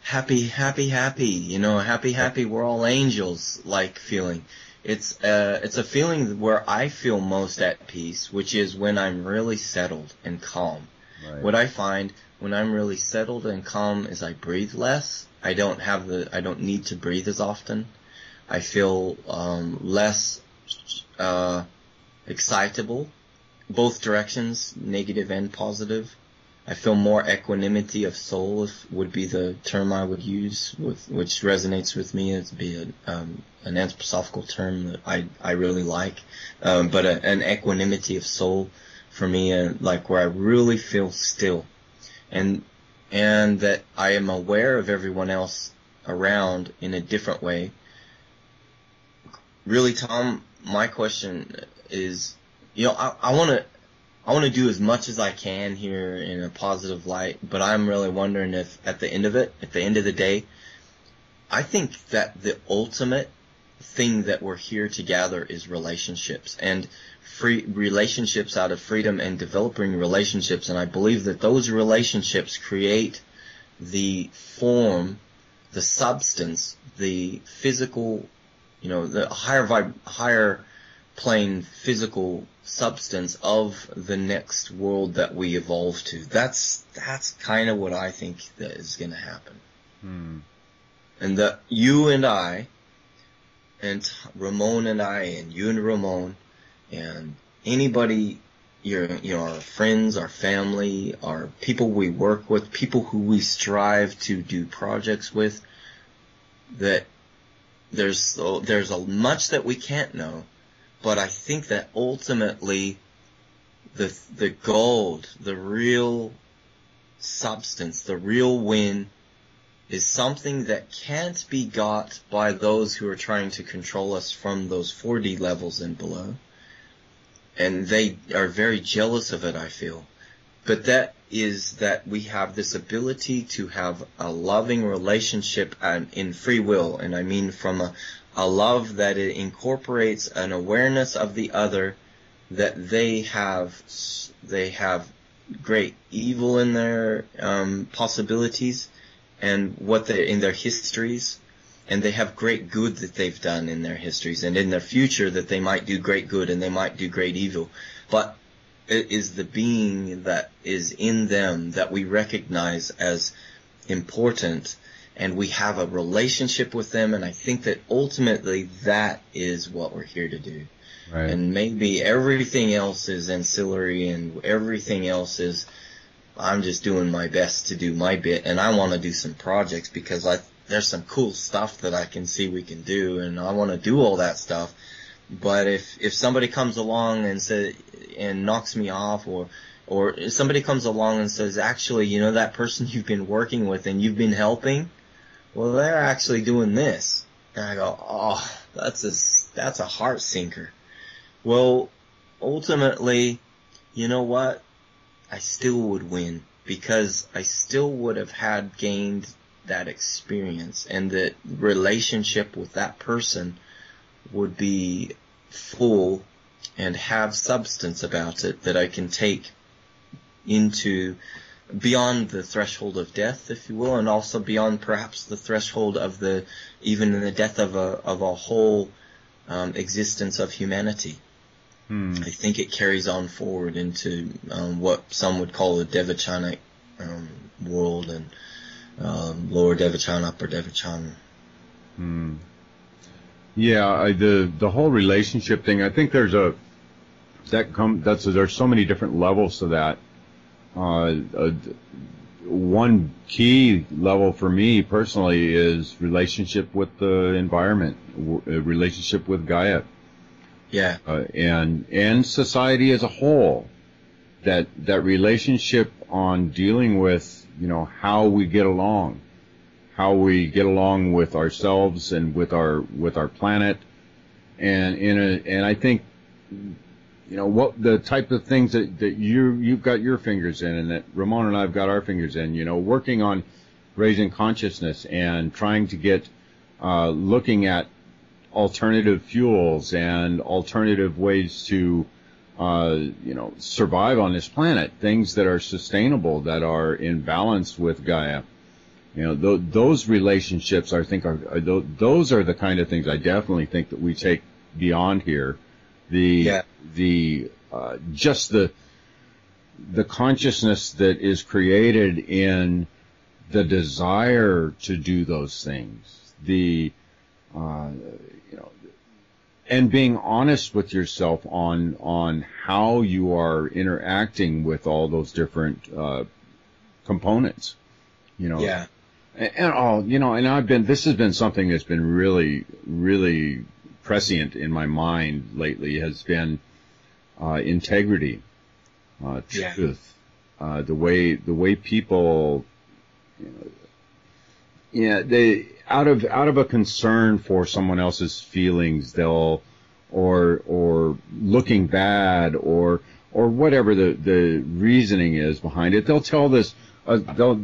happy, you know, happy, we're all angels like feeling. It's a feeling where I feel most at peace, which is when I'm really settled and calm. Right. What I find when I'm really settled and calm is I breathe less. I don't need to breathe as often. I feel less excitable, both directions, negative and positive. I feel more equanimity of soul, would be the term I would use, which resonates with me. It'd be an anthroposophical term that I really like, but an equanimity of soul for me, like where I really feel still, and that I am aware of everyone else around in a different way. Really, Tom, my question is, you know, I want to do as much as I can here in a positive light, but I'm really wondering if at the end of the day, I think that the ultimate thing that we're here to gather is relationships, and relationships out of freedom, and developing relationships. And I believe that those relationships create the form, the substance, the physical, you know, the higher plane physical substance of the next world that we evolve to. That's kind of what I think that is going to happen. And that you and I, and Ramon and I, and you and Ramon, and anybody, our friends, our family, our people we work with, people who we strive to do projects with, that there's much that we can't know. But I think that ultimately the gold, the real substance, the real win is something that can't be got by those who are trying to control us from those 4D levels and below. And they are very jealous of it, I feel. But that is that we have this ability to have a loving relationship in free will. And I mean from a love that it incorporates an awareness of the other, that they have great evil in their possibilities and in their histories, and they have great good that they've done in their histories, and in their future that they might do great good and they might do great evil. But it is the being that is in them that we recognize as important, and we have a relationship with them, and I think that ultimately that is what we're here to do. Right. And maybe everything else is ancillary, and everything else is, I'm just doing my best to do my bit, and I want to do some projects because there's some cool stuff that I can see we can do, and I want to do all that stuff. But if somebody comes along and knocks me off, or if somebody comes along and says, actually, you know, that person you've been working with and you've been helping, well, they're actually doing this. And I go, oh, that's a heart sinker. Well, ultimately, you know what? I still would win, because I still would have gained that experience, and the relationship with that person would be full and have substance about it that I can take into beyond the threshold of death, if you will, and also beyond perhaps the threshold of even the death of a whole existence of humanity. I think it carries on forward into what some would call the Devachanic world, and lower Devachan, upper Devachan. Yeah, the whole relationship thing. I think there's so many different levels to that. one key level for me personally is relationship with the environment, relationship with Gaia. Yeah. And society as a whole. That relationship on dealing with, how we get along with ourselves and with our planet, and I think, what the type of things that you've got your fingers in, and that Ramon and I've got our fingers in, working on raising consciousness and trying to get, looking at alternative fuels and alternative ways to, survive on this planet, things that are sustainable, that are in balance with Gaia. Those relationships, I think, those are the kind of things I definitely think that we take beyond here. Just the consciousness that is created in the desire to do those things, and being honest with yourself on how you are interacting with all those different components, Yeah. And this has been something that's been really, really prescient in my mind lately, has been integrity, truth, the way people, they out of a concern for someone else's feelings, they'll or looking bad or whatever the reasoning is behind it, they'll tell this. They'll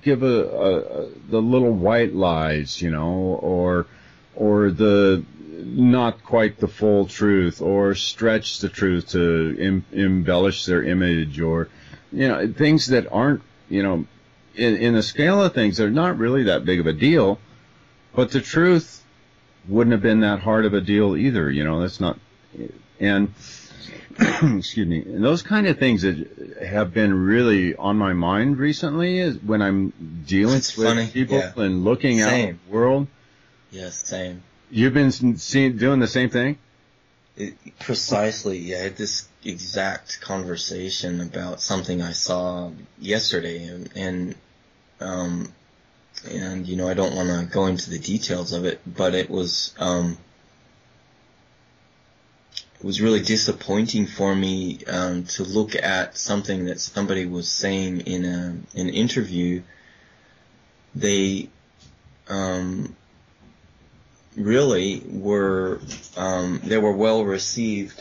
give the little white lies, or the not quite the full truth, or stretch the truth to embellish their image, or things that aren't, in the scale of things, they're not really that big of a deal, but the truth wouldn't have been that hard of a deal either. That's not, and excuse me, and those kind of things that have been really on my mind recently is when I'm dealing with people and looking out at the world. Yes, same. You've been doing the same thing? Precisely, yeah. I had this exact conversation about something I saw yesterday, and I don't want to go into the details of it, but it was really disappointing for me to look at something that somebody was saying in an interview. They really were they were well received.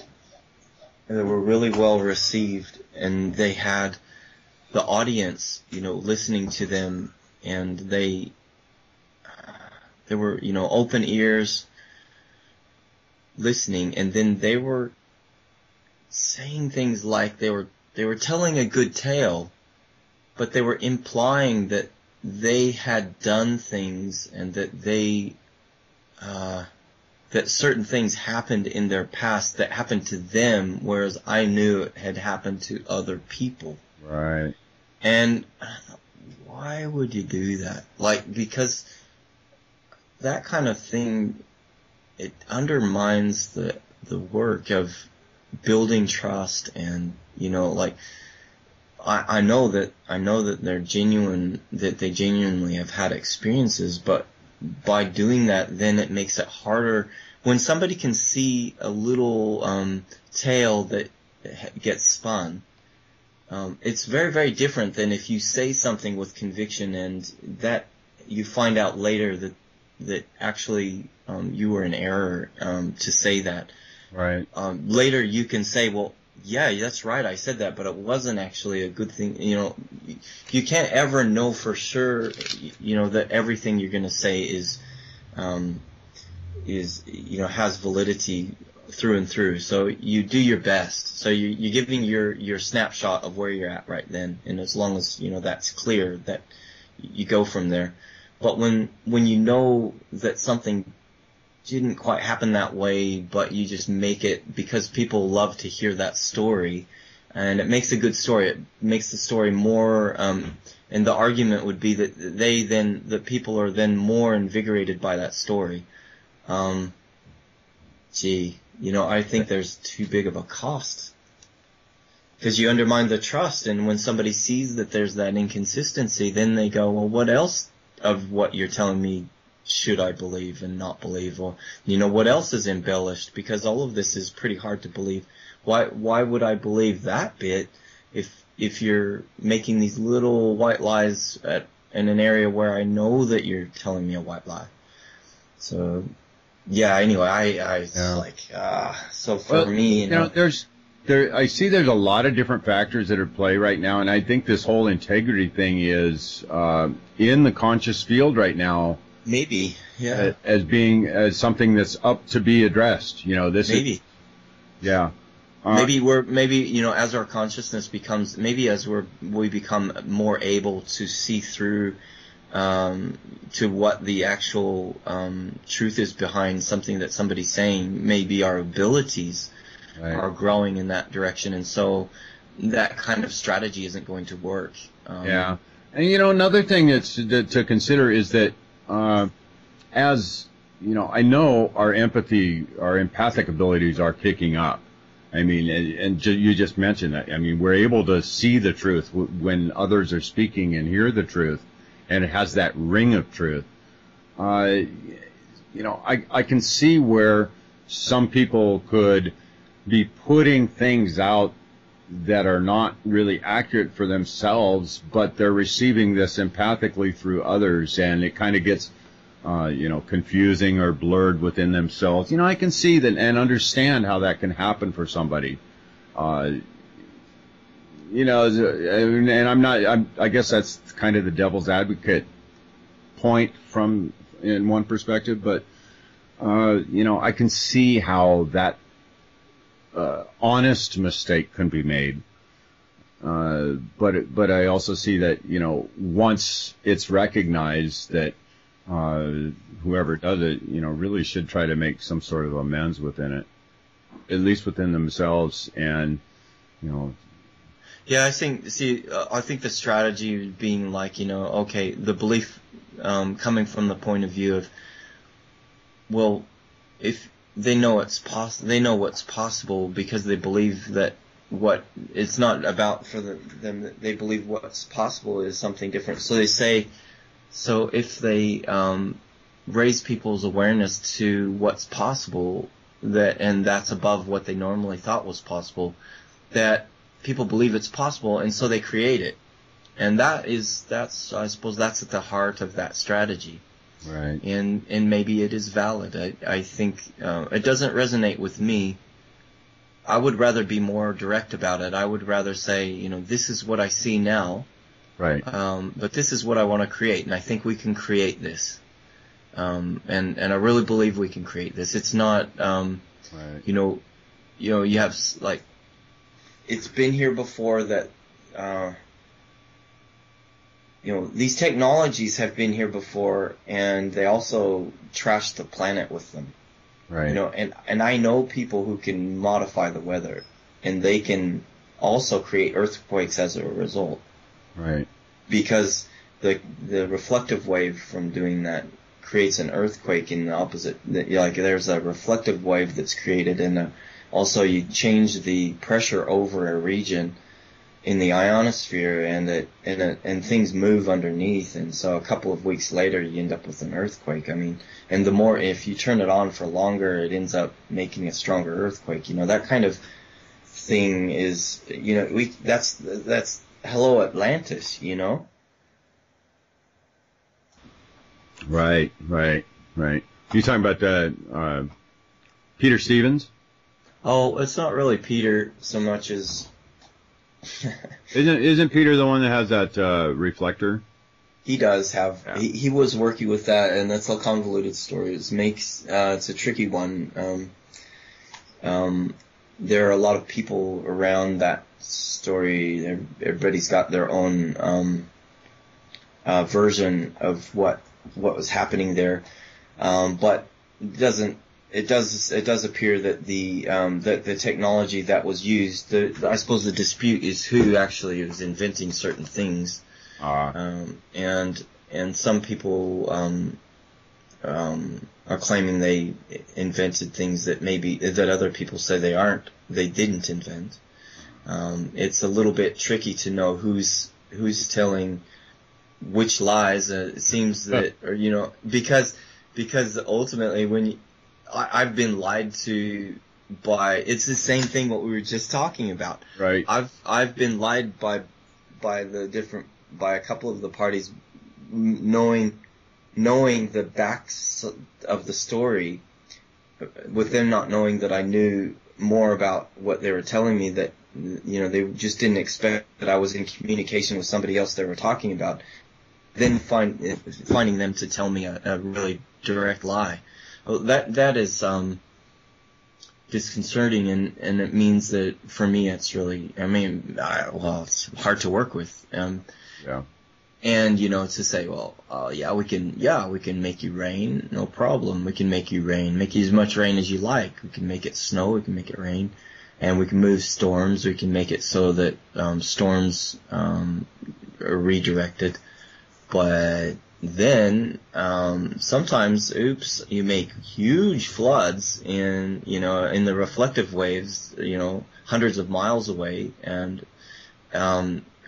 They were really well received, and they had the audience, listening to them, and they were, open ears, listening, and then they were saying things like they were telling a good tale, but they were implying that they had done things and that that certain things happened in their past that happened to them, whereas I knew it had happened to other people. Right. And I thought, why would you do that? Because that kind of thing, it undermines the work of building trust, and I know that they're genuine, that they genuinely have had experiences, but by doing that, then it makes it harder when somebody can see a little tale that gets spun. It's very, very different than if you say something with conviction and that you find out later that actually you were in error to say that. Right. Later you can say, well, yeah, that's right, I said that, but it wasn't actually a good thing. You can't ever know for sure, that everything you're going to say is has validity through and through. So you do your best. So you're giving your snapshot of where you're at right then, and as long as that's clear, that you go from there. But when you know that something didn't quite happen that way, but you just make it because people love to hear that story, and it makes a good story. It makes the story more, and the argument would be that the people are then more invigorated by that story. I think there's too big of a cost. because you undermine the trust. And when somebody sees that there's that inconsistency, then they go, well, what else of what you're telling me should I believe and not believe? Or, what else is embellished? Because all of this is pretty hard to believe. Why would I believe that bit if you're making these little white lies in an area where I know that you're telling me a white lie? So, yeah, anyway, so for me, I see there's a lot of different factors that are at play right now, and I think this whole integrity thing is in the conscious field right now. Maybe, yeah. As something that's up to be addressed. Maybe. Yeah. Maybe as our consciousness becomes, maybe as we become more able to see through to what the actual truth is behind something that somebody's saying, maybe our abilities are growing in that direction, and so that kind of strategy isn't going to work. Yeah, and another thing to consider is that as I know our empathic abilities are picking up. I mean, and you just mentioned that. I mean, we're able to see the truth when others are speaking and hear the truth, and it has that ring of truth. I can see where some people could be putting things out that are not really accurate for themselves, but they're receiving this empathically through others, and it kind of gets confusing or blurred within themselves. I can see that and understand how that can happen for somebody. And I guess that's kind of the devil's advocate point from in one perspective, but I can see how that honest mistake can be made. But I also see that once it's recognized that whoever does it, really should try to make some sort of amends within it, at least within themselves, and Yeah, I think the strategy being like, okay, the belief coming from the point of view of, well, if they know what's possible because they believe that what it's not about for them, that they believe what's possible is something different. So they say, so if they raise people's awareness to what's possible, and that's above what they normally thought was possible, that people believe it's possible, and so they create it. And I suppose that's at the heart of that strategy. Right. And maybe it is valid. I think it doesn't resonate with me. I would rather be more direct about it. I would rather say, this is what I see now. Right. But this is what I want to create, and I think we can create this. And I really believe we can create this. It's not, right. You have like, it's been here before that, these technologies have been here before, and they also trashed the planet with them. Right. And I know people who can modify the weather, and they can also create earthquakes as a result. Right. Because the reflective wave from doing that creates an earthquake in the opposite. Like there's a reflective wave that's created, and also you change the pressure over a region in the ionosphere, and things move underneath, and so a couple of weeks later you end up with an earthquake. I mean, and the more, if you turn it on for longer, it ends up making a stronger earthquake. That kind of thing is, that's hello Atlantis, Right. You talking about Peter Stevens? Oh, it's not really Peter so much as Isn't Peter the one that has that reflector? He does have. Yeah. He was working with that, and that's a convoluted story. It's a tricky one. There are a lot of people around that story. Everybody's got their own version of what was happening there, but it does appear that the technology that was used, I suppose the dispute is who actually is inventing certain things, and some people are claiming they invented things that other people say they didn't invent. it's a little bit tricky to know who's telling which lies. It seems that, or, you know, because ultimately I've been lied to by, it's the same thing what we were just talking about. Right. I've been lied by a couple of the parties, knowing the backs of the story, with them not knowing that I knew more about what they were telling me, that, you know, they just didn't expect that I was in communication with somebody else they were talking about, then finding them to tell me a really direct lie. Well, that is disconcerting, and it means that for me it's really, it's hard to work with. Yeah. And, you know, to say, well, we can make you rain, no problem. We can make you rain, make you as much rain as you like. We can make it snow, we can make it rain, and we can move storms. We can make it so that storms are redirected. But then sometimes, you make huge floods in the reflective waves, you know, hundreds of miles away, and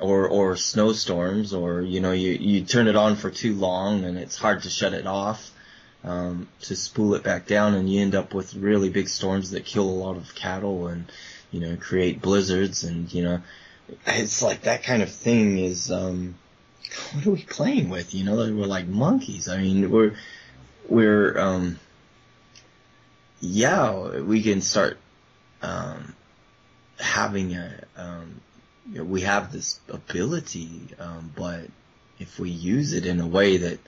or snowstorms, or, you know, you turn it on for too long and it's hard to shut it off, to spool it back down, and you end up with really big storms that kill a lot of cattle and, you know, create blizzards. And, you know, it's like that kind of thing is, what are we playing with? You know, we're like monkeys. I mean, we can start having we have this ability, but if we use it in a way that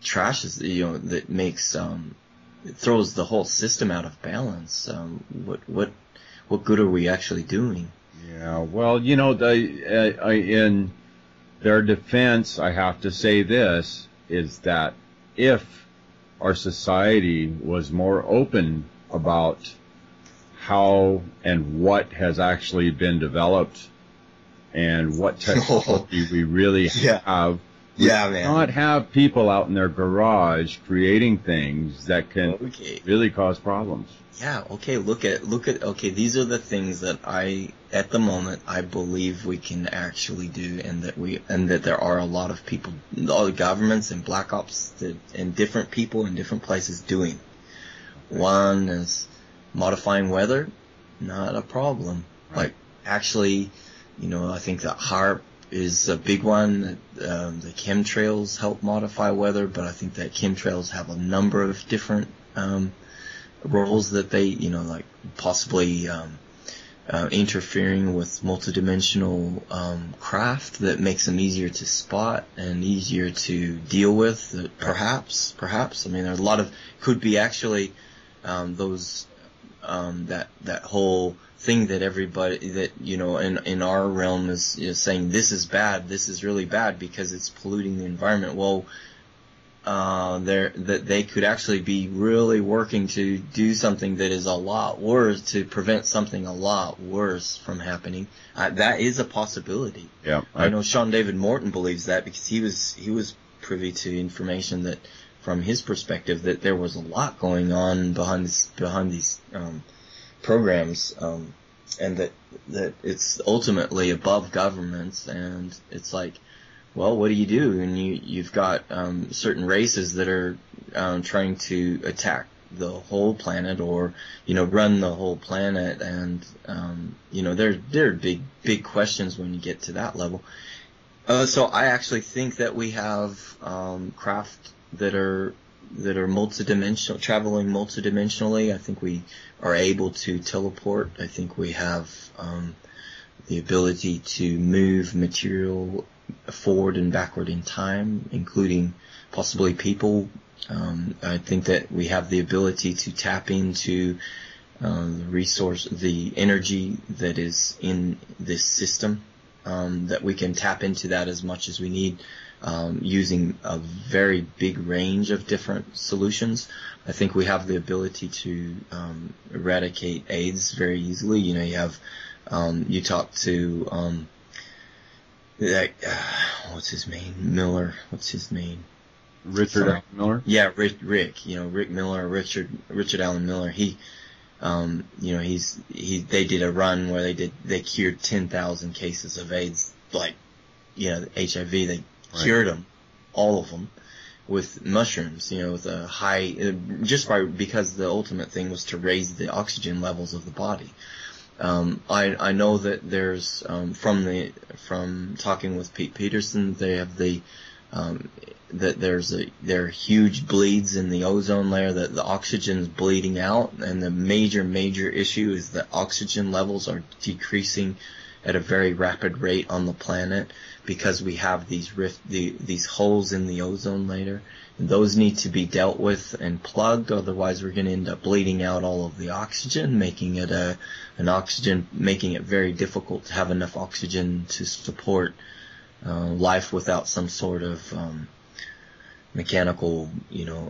trashes, you know, that makes it throws the whole system out of balance, what good are we actually doing? Yeah, well, you know, in their defense, I have to say this, is that if our society was more open about how and what has actually been developed and what technology we really have, we not have people out in their garage creating things that can really cause problems. Yeah, okay, look at, these are the things that at the moment, I believe we can actually do, and that there are a lot of people, all the governments and black ops and different people in different places doing. One is modifying weather, not a problem. Right. Like, actually, you know, I think that HAARP is a big one. The chemtrails help modify weather, but I think that chemtrails have a number of different roles that they, you know, like possibly interfering with multidimensional craft that makes them easier to spot and easier to deal with. Perhaps. I mean, there's a lot of, could be actually those that whole thing that everybody, that, you know, in our realm is, you know, saying this is bad, this is really bad because it's polluting the environment. Well, that they could actually be really working to do something that is a lot worse, to prevent something a lot worse from happening. That is a possibility. Yeah, I know Sean David Morton believes that, because he was privy to information that, from his perspective, that there was a lot going on behind these programs, and that it's ultimately above governments, and it's like, well, what do you do? And you've got certain races that are trying to attack the whole planet, or, you know, run the whole planet, and you know, there are big questions when you get to that level. So I actually think that we have craft that are multidimensional, traveling multidimensionally. I think we are able to teleport. I think we have the ability to move material forward and backward in time, including possibly people. I think that we have the ability to tap into the energy that is in this system, that we can tap into that as much as we need, using a very big range of different solutions. I think we have the ability to eradicate AIDS very easily. You know, you have, you talk to what's his name? Miller. What's his name? Richard Allen Miller? Yeah, Rick. You know, Rick Miller, Richard Allen Miller. They did a run where they cured 10,000 cases of AIDS, HIV. They cured them, all of them, with mushrooms, with a high, because the ultimate thing was to raise the oxygen levels of the body. I know that there's, from talking with Pete Peterson, they have there are huge bleeds in the ozone layer, that the oxygen's bleeding out, and the major issue is that oxygen levels are decreasing at a very rapid rate on the planet because we have these holes in the ozone layer, and those need to be dealt with and plugged, otherwise we're going to end up bleeding out all of the oxygen, making it very difficult to have enough oxygen to support life without some sort of mechanical,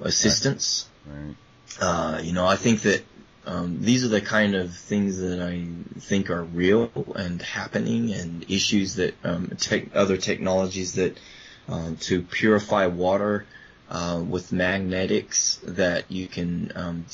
assistance. Right. I think that these are the kind of things that I think are real and happening, and issues that other technologies that to purify water with magnetics, that you can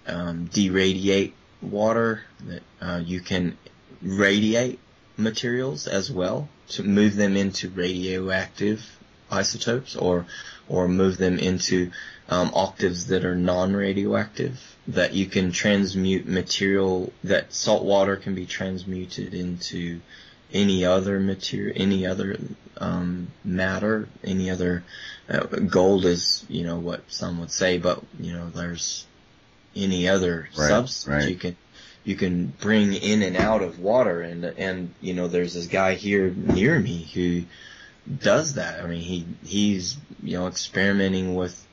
deradiate water, that you can radiate materials as well, to move them into radioactive isotopes, or move them into octaves that are non-radioactive, that you can transmute material, that salt water can be transmuted into any other material, any other matter, any other gold is, what some would say, but there's any other substance. Right. You can bring in and out of water, and there's this guy here near me who does that. I mean, he's experimenting with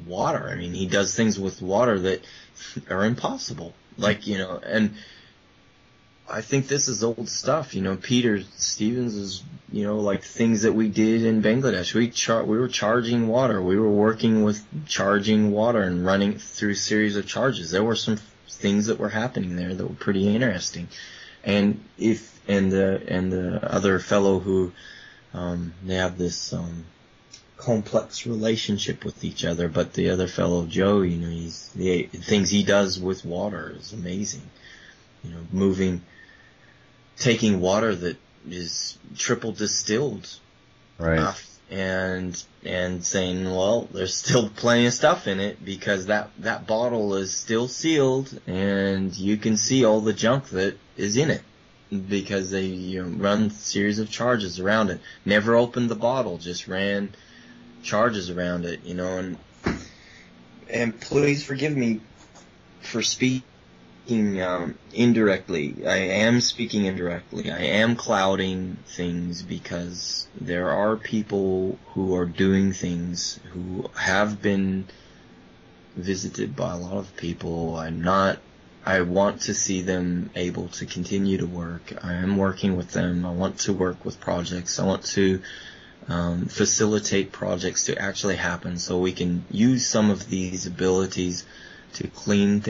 water. I mean, he does things with water that are impossible. And I think this is old stuff. Peter Stevens is, things that we did in Bangladesh. We were charging water. We were working with charging water and running through a series of charges. There were some things that were happening there that were pretty interesting. And the other fellow who, they have this, complex relationship with each other, but the other fellow, Joe, the things he does with water is amazing. Taking water that is triple distilled, right, and saying, well, there's still plenty of stuff in it, because that bottle is still sealed, and you can see all the junk that is in it, because they run a series of charges around it. Never opened the bottle, just ran charges around it, and please forgive me for speaking indirectly. I am speaking indirectly. I am clouding things, because there are people who are doing things, who have been visited by a lot of people. I want to see them able to continue to work. I am working with them. I want to work with projects. I want to facilitate projects to actually happen, so we can use some of these abilities to clean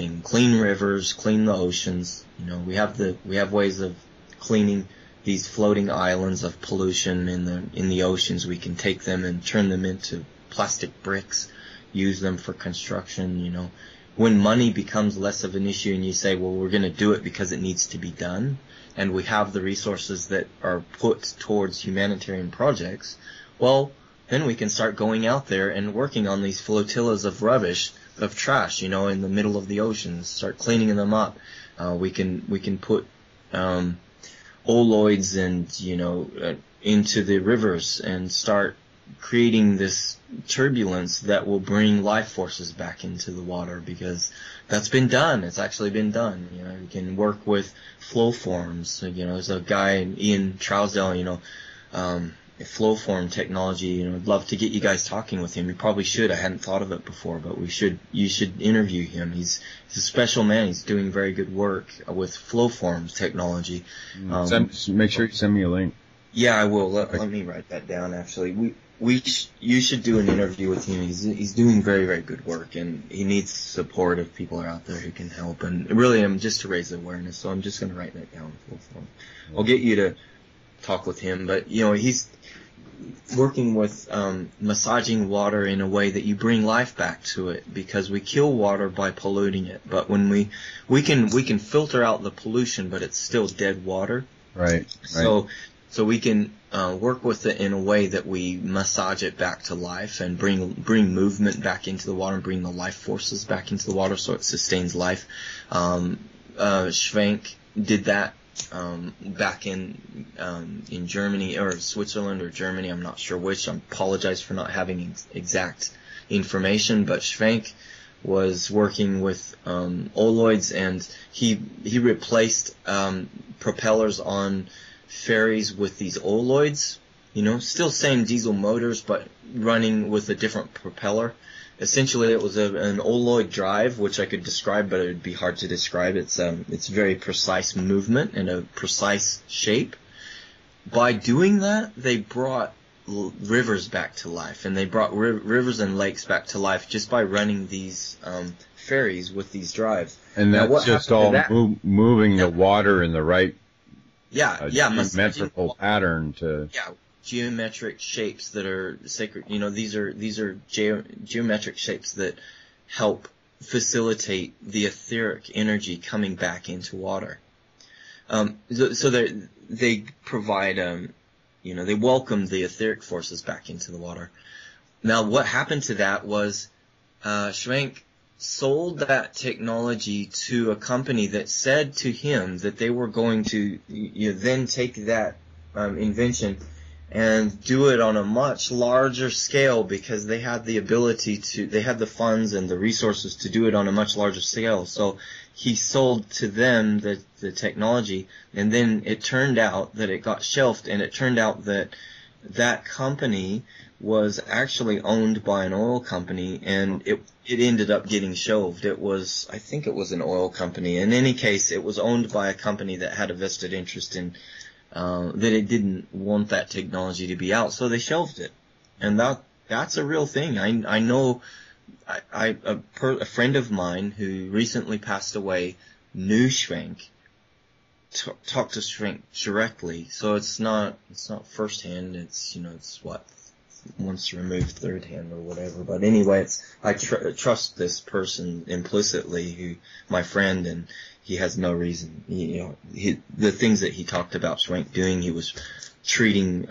rivers, clean the oceans. We have ways of cleaning these floating islands of pollution in the oceans. We can take them and turn them into plastic bricks, use them for construction. When money becomes less of an issue, and you say, well, we're going to do it because it needs to be done, and we have the resources that are put towards humanitarian projects, well, then we can start going out there and working on these flotillas of rubbish, of trash, in the middle of the oceans, start cleaning them up. We can put olloids and into the rivers, and start creating this turbulence that will bring life forces back into the water, because that's been done. It's actually been done. You can work with flow forms. There's a guy, Ian Trousdale, flow form technology. I'd love to get you guys talking with him. You probably should. I hadn't thought of it before, but you should interview him. He's a special man. He's doing very good work with flow forms technology. Make sure you send me a link. Yeah, I will. Let me write that down. Actually, you should do an interview with him. He's doing very, very good work, and he needs support if people are out there who can help. And really, just to raise awareness. So I'm just going to write that down. I'll get you to talk with him. But working with massaging water in a way that you bring life back to it, because we kill water by polluting it. But when we can filter out the pollution, but it's still dead water. Right. So we can work with it in a way that we massage it back to life and bring movement back into the water and bring the life forces back into the water so it sustains life. Schwenk did that back in Germany or Switzerland or Germany. I'm not sure which. I apologize for not having exact information, but Schwenk was working with oloids, and he replaced propellers on ferries with these oloids, still same diesel motors, but running with a different propeller. Essentially, it was an oloid drive, which I could describe, but it would be hard to describe. It's very precise movement and a precise shape. By doing that, they brought rivers back to life, and they brought rivers and lakes back to life just by running these ferries with these drives. And that's just all moving the water in the right geometrical pattern to... Yeah, geometric shapes that are sacred. These are geometric shapes that help facilitate the etheric energy coming back into water. So they provide, they welcome the etheric forces back into the water. Now, what happened to that was Schwenk sold that technology to a company that said to him that they were going to then take that invention and do it on a much larger scale, because they had the ability they had the funds and the resources to do it on a much larger scale. So he sold to them the technology, and then it turned out that it got shelved, and it turned out that company was actually owned by an oil company, and it ended up getting shelved. I think it was an oil company. In any case, it was owned by a company that had a vested interest in that it didn't want that technology to be out, so they shelved it. And that's a real thing. I know a friend of mine who recently passed away knew Schwenk, talked to Schwenk directly, so it's not firsthand. It's once removed, third hand or whatever. But anyway, I trust this person implicitly, my friend, and he has no reason. The things that he talked about Schwenk doing, he was treating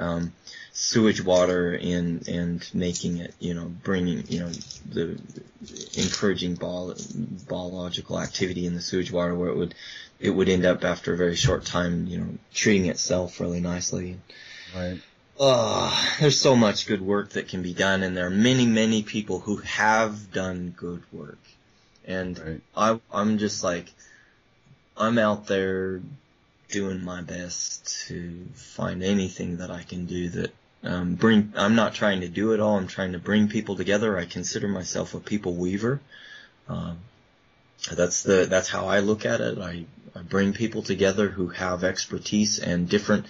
sewage water and making it, bringing, the encouraging biological activity in the sewage water, where it would end up after a very short time, treating itself really nicely. Right. There's so much good work that can be done, and there are many, many people who have done good work. And right. I'm just like, I'm out there doing my best to find anything that I can do that I'm not trying to do it all. I'm trying to bring people together. I consider myself a people weaver. That's how I look at it. I bring people together who have expertise and different.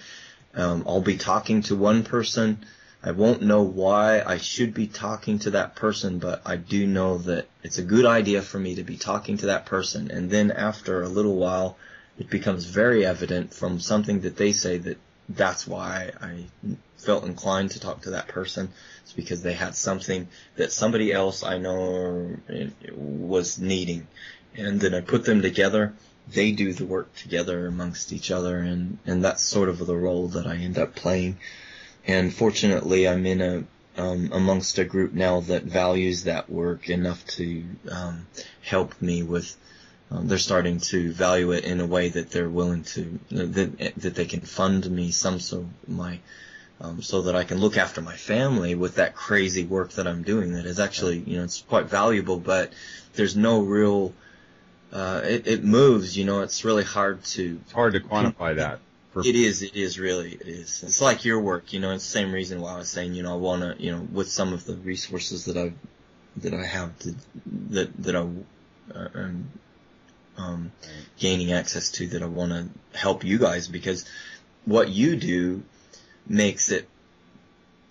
I'll be talking to one person. I won't know why I should be talking to that person, but I do know that it's a good idea for me to be talking to that person. And then after a little while, it becomes very evident from something that they say that's why I felt inclined to talk to that person. It's because they had something that somebody else I know was needing. And then I put them together. They do the work together amongst each other, and that's sort of the role that I end up playing. And fortunately, I'm in amongst a group now that values that work enough to help me with. They're starting to value it in a way that they're willing to that they can fund me so that I can look after my family with that crazy work that I'm doing. That is actually, it's quite valuable, but there's no real. It moves, it's really hard to. It's hard to quantify that. It is really. It's like your work, it's the same reason why I was saying, I want to, with some of the resources that I have that I'm gaining access to, that I want to help you guys, because what you do makes it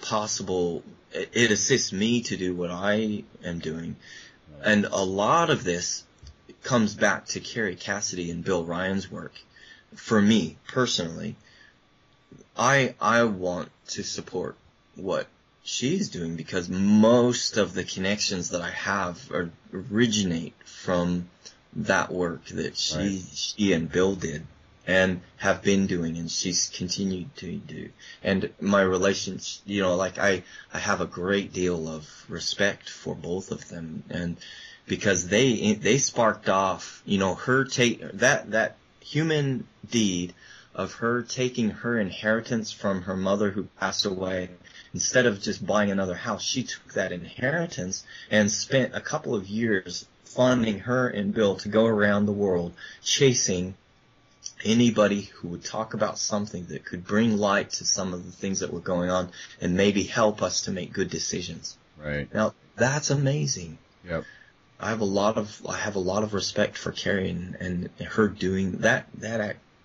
possible. It assists me to do what I am doing, and a lot of this comes back to Carrie Cassidy and Bill Ryan's work. For me, personally, I want to support what she's doing, because most of the connections that I have originate from that work that she and Bill did and have been doing, and she's continued to do. And my relationship, you know, like I have a great deal of respect for both of them, and because they sparked off, you know, her that human deed of her taking her inheritance from her mother who passed away. Instead of just buying another house, she took that inheritance and spent a couple of years funding her and Bill to go around the world chasing anybody who would talk about something that could bring light to some of the things that were going on and maybe help us to make good decisions. Right. Now, that's amazing. Yep. I have a lot of respect for Carrie and her doing that.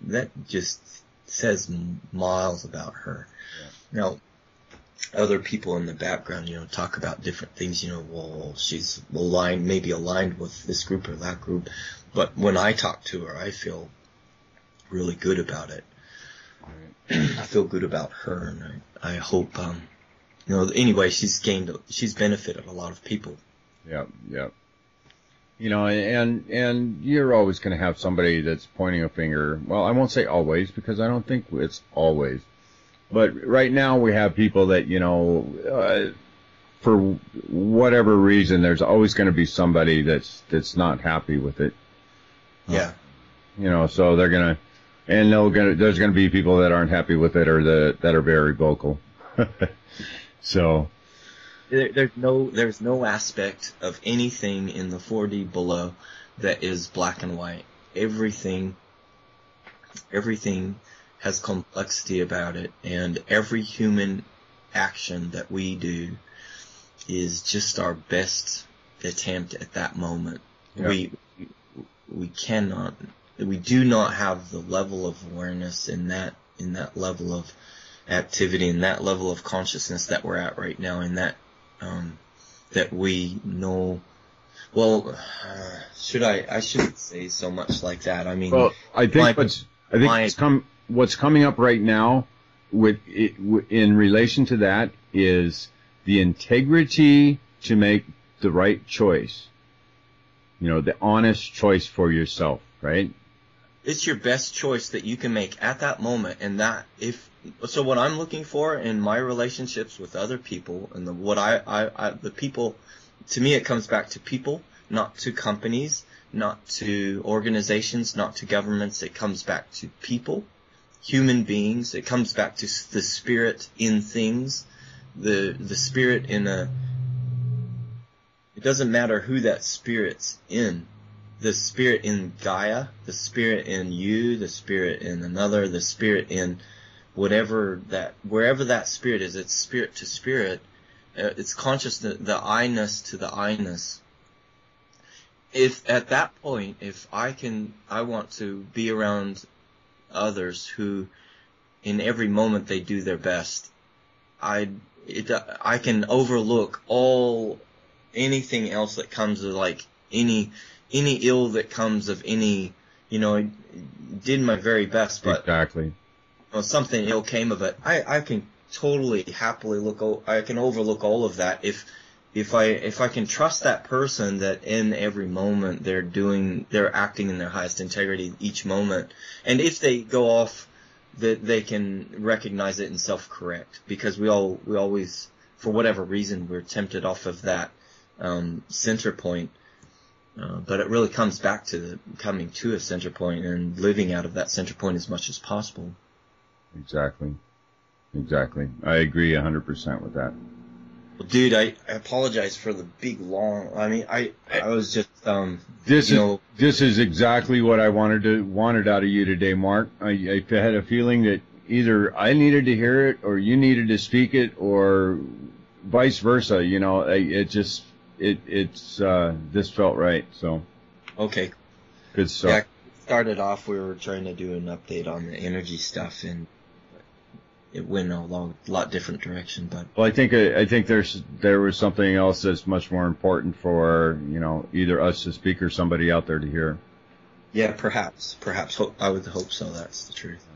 That just says miles about her. Yeah. Now, other people in the background, you know, talk about different things, you know, well, she's maybe aligned with this group or that group. But when I talk to her, I feel really good about it. I feel good about her, and I hope, you know, anyway, she's benefited a lot of people. Yep, yep. You know, and you're always going to have somebody that's pointing a finger. Well, I won't say always, because I don't think it's always. But right now we have people that, you know, for whatever reason, there's always going to be somebody that's not happy with it. Yeah. You know, so they're going to, and there's going to be people that aren't happy with it, or that are very vocal. So. There's no aspect of anything in the 4D below that is black and white. Everything has complexity about it, and every human action that we do is just our best attempt at that moment. Yeah. We do not have the level of awareness in that level of activity, in that level of consciousness that we're at right now, in that that we know. Well, I shouldn't say so much like that. I mean, well, I think what's coming up right now in relation to that is the integrity to make the right choice. You know, the honest choice for yourself, right? It's your best choice that you can make at that moment, and so what I'm looking for in my relationships with other people, and the people, to me it comes back to people, not to companies, not to organizations, not to governments. It comes back to people, human beings. It comes back to the spirit in things, the spirit in it doesn't matter who that spirit's in. The spirit in Gaia, the spirit in you, the spirit in another, the spirit in wherever that spirit is, it's spirit to spirit, it's consciousness, the I-ness to the I-ness. If at that point, if I want to be around others who, in every moment they do their best, I can overlook anything else that comes of like any ill that comes of any, you know, I did my very best, but exactly. Something ill came of it. I can totally happily I can overlook all of that if I can trust that person that in every moment they're acting in their highest integrity each moment, and if they go off, that they can recognize it and self-correct, because we always, for whatever reason, we're tempted off of that center point. But it really comes back to coming to a center point and living out of that center point as much as possible. Exactly. I agree 100% with that. Well, dude, I apologize for the big long. I mean, I was just This is exactly what I wanted out of you today, Mark. I had a feeling that either I needed to hear it, or you needed to speak it, or vice versa. You know, this felt right. So. Okay. Good stuff. Yeah, started off, we were trying to do an update on the energy stuff, and it went a lot different direction. But well, I think there was something else that's much more important for, you know, either us to speak or somebody out there to hear. Yeah, perhaps. I would hope so. That's the truth.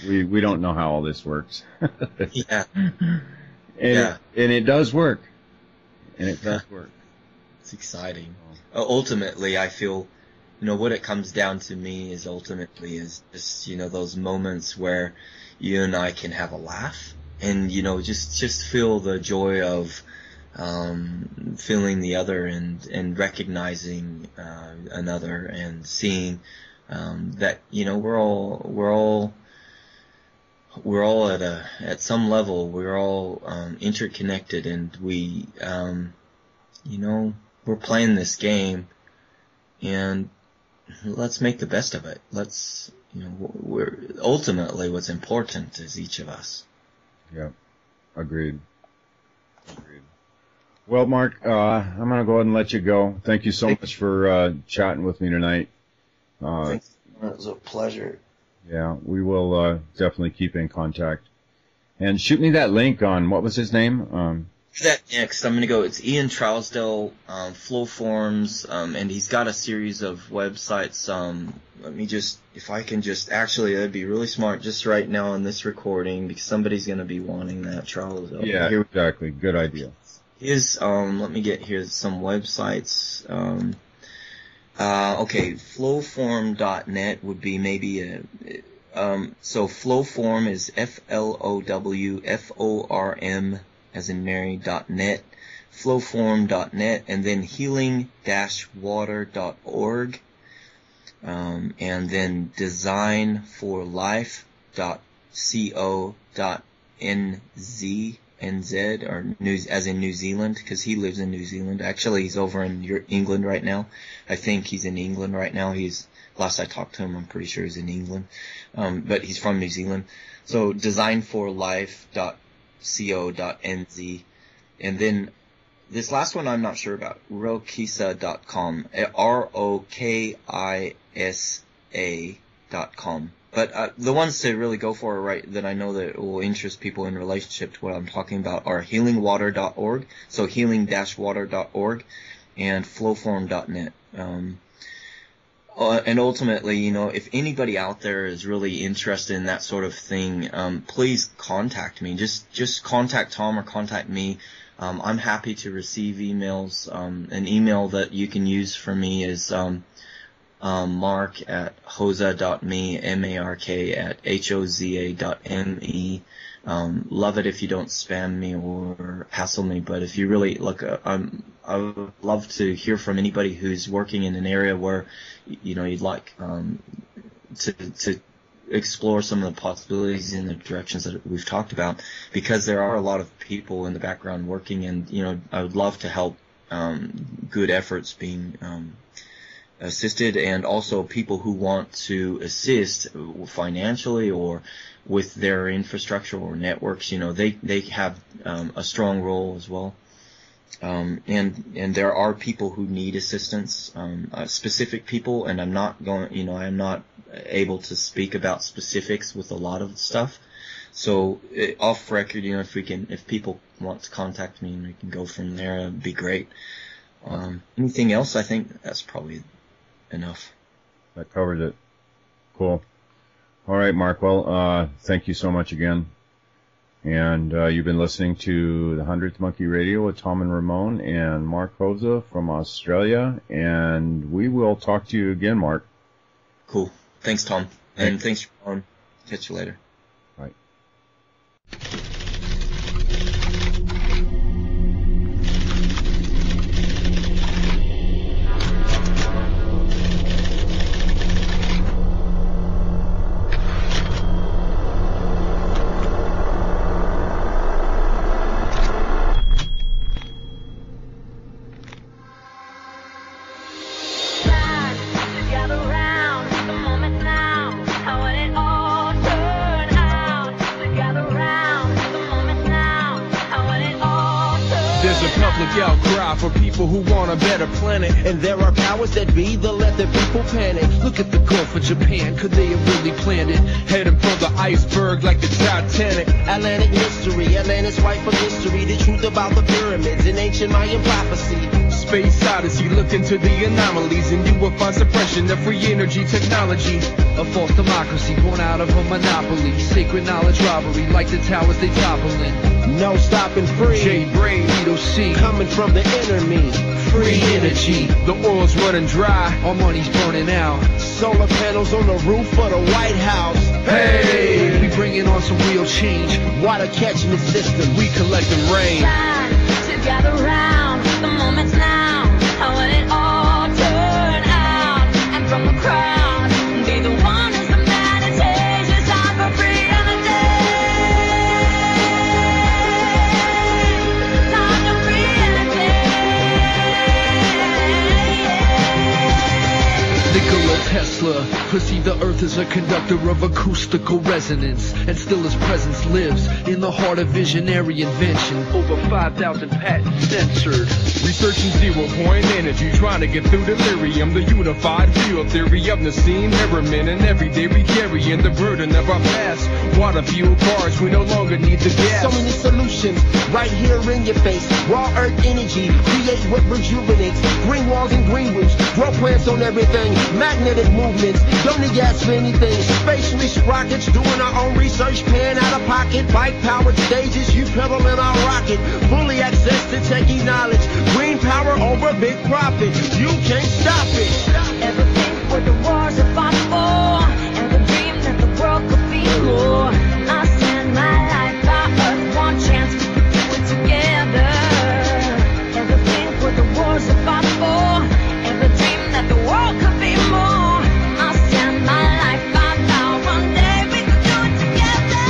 We don't know how all this works. Yeah. And it does work. And it does work. It's exciting. Ultimately, I feel, what it comes down to me is ultimately is just, those moments where you and I can have a laugh and, just feel the joy of, feeling the other and recognizing, another and seeing, that, we're all at some level, we're all, interconnected and we, we're playing this game and let's make the best of it. Let's, we're ultimately what's important is each of us. Yeah. Agreed. Well, Mark, I'm going to go ahead and let you go. Thank you so much for chatting with me tonight. Thanks. It was a pleasure. Yeah, we will definitely keep in contact. And shoot me that link on, what was his name? That next, I'm going to go, it's Ian Trousdale, Flow Forms, and he's got a series of websites. Let me just, if I can just, actually, that'd be really smart just right now on this recording, because somebody's going to be wanting that, Trousdale. Yeah, exactly. Good idea. Let me get here some websites. Okay, flowform.net would be maybe so Flowform is FLOWFORM as in Mary.net, flowform.net, and then healing-water.org, and then designforlife.co.nz, or as in New Zealand, because he lives in New Zealand. Actually, he's over in England right now. I think he's in England right now. Last I talked to him, I'm pretty sure he's in England. But he's from New Zealand. So designforlife.co.nz. And then this last one I'm not sure about, rokisa.com, ROKISA.com. But the ones to really go for, right, that I know that will interest people in relationship to what I'm talking about are healingwater.org, so healing-water.org, and flowform.net. And ultimately, if anybody out there is really interested in that sort of thing, please contact me. Just contact Tom or contact me. I'm happy to receive emails. An email that you can use for me is mark@hoza.me, mark@hoza.me. Love it if you don't spam me or hassle me, but if you really look, I would love to hear from anybody who's working in an area where, you'd like to explore some of the possibilities in the directions that we've talked about, because there are a lot of people in the background working, and I would love to help good efforts being assisted, and also people who want to assist financially or with their infrastructure or networks. They have a strong role as well. And there are people who need assistance, specific people, and I'm not able to speak about specifics with a lot of stuff. So off record, if people want to contact me and we can go from there, it'd be great. Anything else? I think that's probably enough. That covers it. Cool. All right, Mark. Well, thank you so much again. And you've been listening to the 100th Monkey Radio with Tom and Ramon and Mark Hoza from Australia. And we will talk to you again, Mark. Cool. Thanks, Tom. And thanks for calling. Catch you later. Bye. How would it all turn out? Gather round. public outcry for people who want a better planet. And there are powers that be that let the people panic. Look at the Gulf of Japan, could they have really planned it? Heading for the iceberg like the Titanic. Atlantic mystery, Atlantis white from history. The truth about the pyramids in ancient Mayan prophecy. Space Odyssey, look into the anomalies and you will find suppression of free energy technology. A false democracy born out of a monopoly. Sacred knowledge robbery like the towers they toppling. No stopping free. Jade Braid, Vito C. Coming from the inner me. Free energy. The oil's running dry. Our money's burning out. Solar panels on the roof of the White House. Hey, we bringing on some real change. Water catchment system. We collecting rain. Time to gather round. The moment's now. How will it all turn out? And from the crowd, be the one who's the meditation. Time for free energy. Time for free energy. Nikola Tesla perceived the earth as a conductor of acoustical resonance, and still his presence lives in the heart of visionary invention. Over 5,000 patents censored. Researching zero-point energy, trying to get through delirium. The unified field theory of Nassim Harriman, and every day we carrying the burden of our past. Water fuel cars, we no longer need the gas. So many solutions right here in your face. Raw earth energy, create what rejuvenates. Green walls and green roofs, grow plants on everything. Magnetic movements, don't need gas for anything. Space rockets, doing our own research, paying out of pocket. Bike powered stages, you pedal in our rocket. Fully access to techie knowledge. Green power over big profit. You can't stop it. Everything for the wars are fought for, and the dream that the world could be more. I stand my life by earth, one chance we could do it together. Everything for the wars are fought for, and the dream that the world could be more. I stand my life by now, one day we could do it together.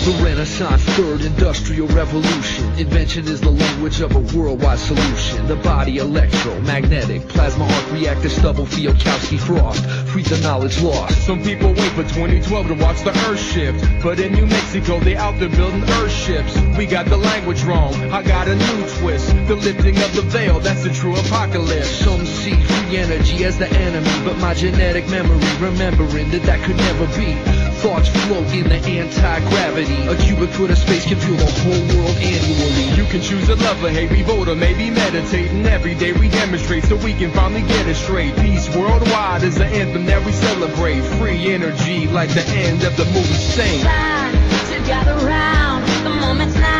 The Renaissance, third industrial revolution. Invention is the language of a worldwide solution. The body electromagnetic, plasma arc reactor, stubble field, Kautsky frost. Free the knowledge lost. Some people wait for 2012 to watch the earth shift, but in New Mexico they out there building earth ships. We got the language wrong, I got a new twist. The lifting of the veil, that's the true apocalypse. Some see free energy as the enemy, but my genetic memory remembering that could never be. Thoughts float in the anti-gravity. A cubic foot of space can fuel the whole world annually. You can choose a lover, hate, revolt, or maybe meditating. Every day we demonstrate so we can finally get it straight. Peace worldwide is the anthem that we celebrate. Free energy like the end of the movie Saint. Time to gather round. The moment's now.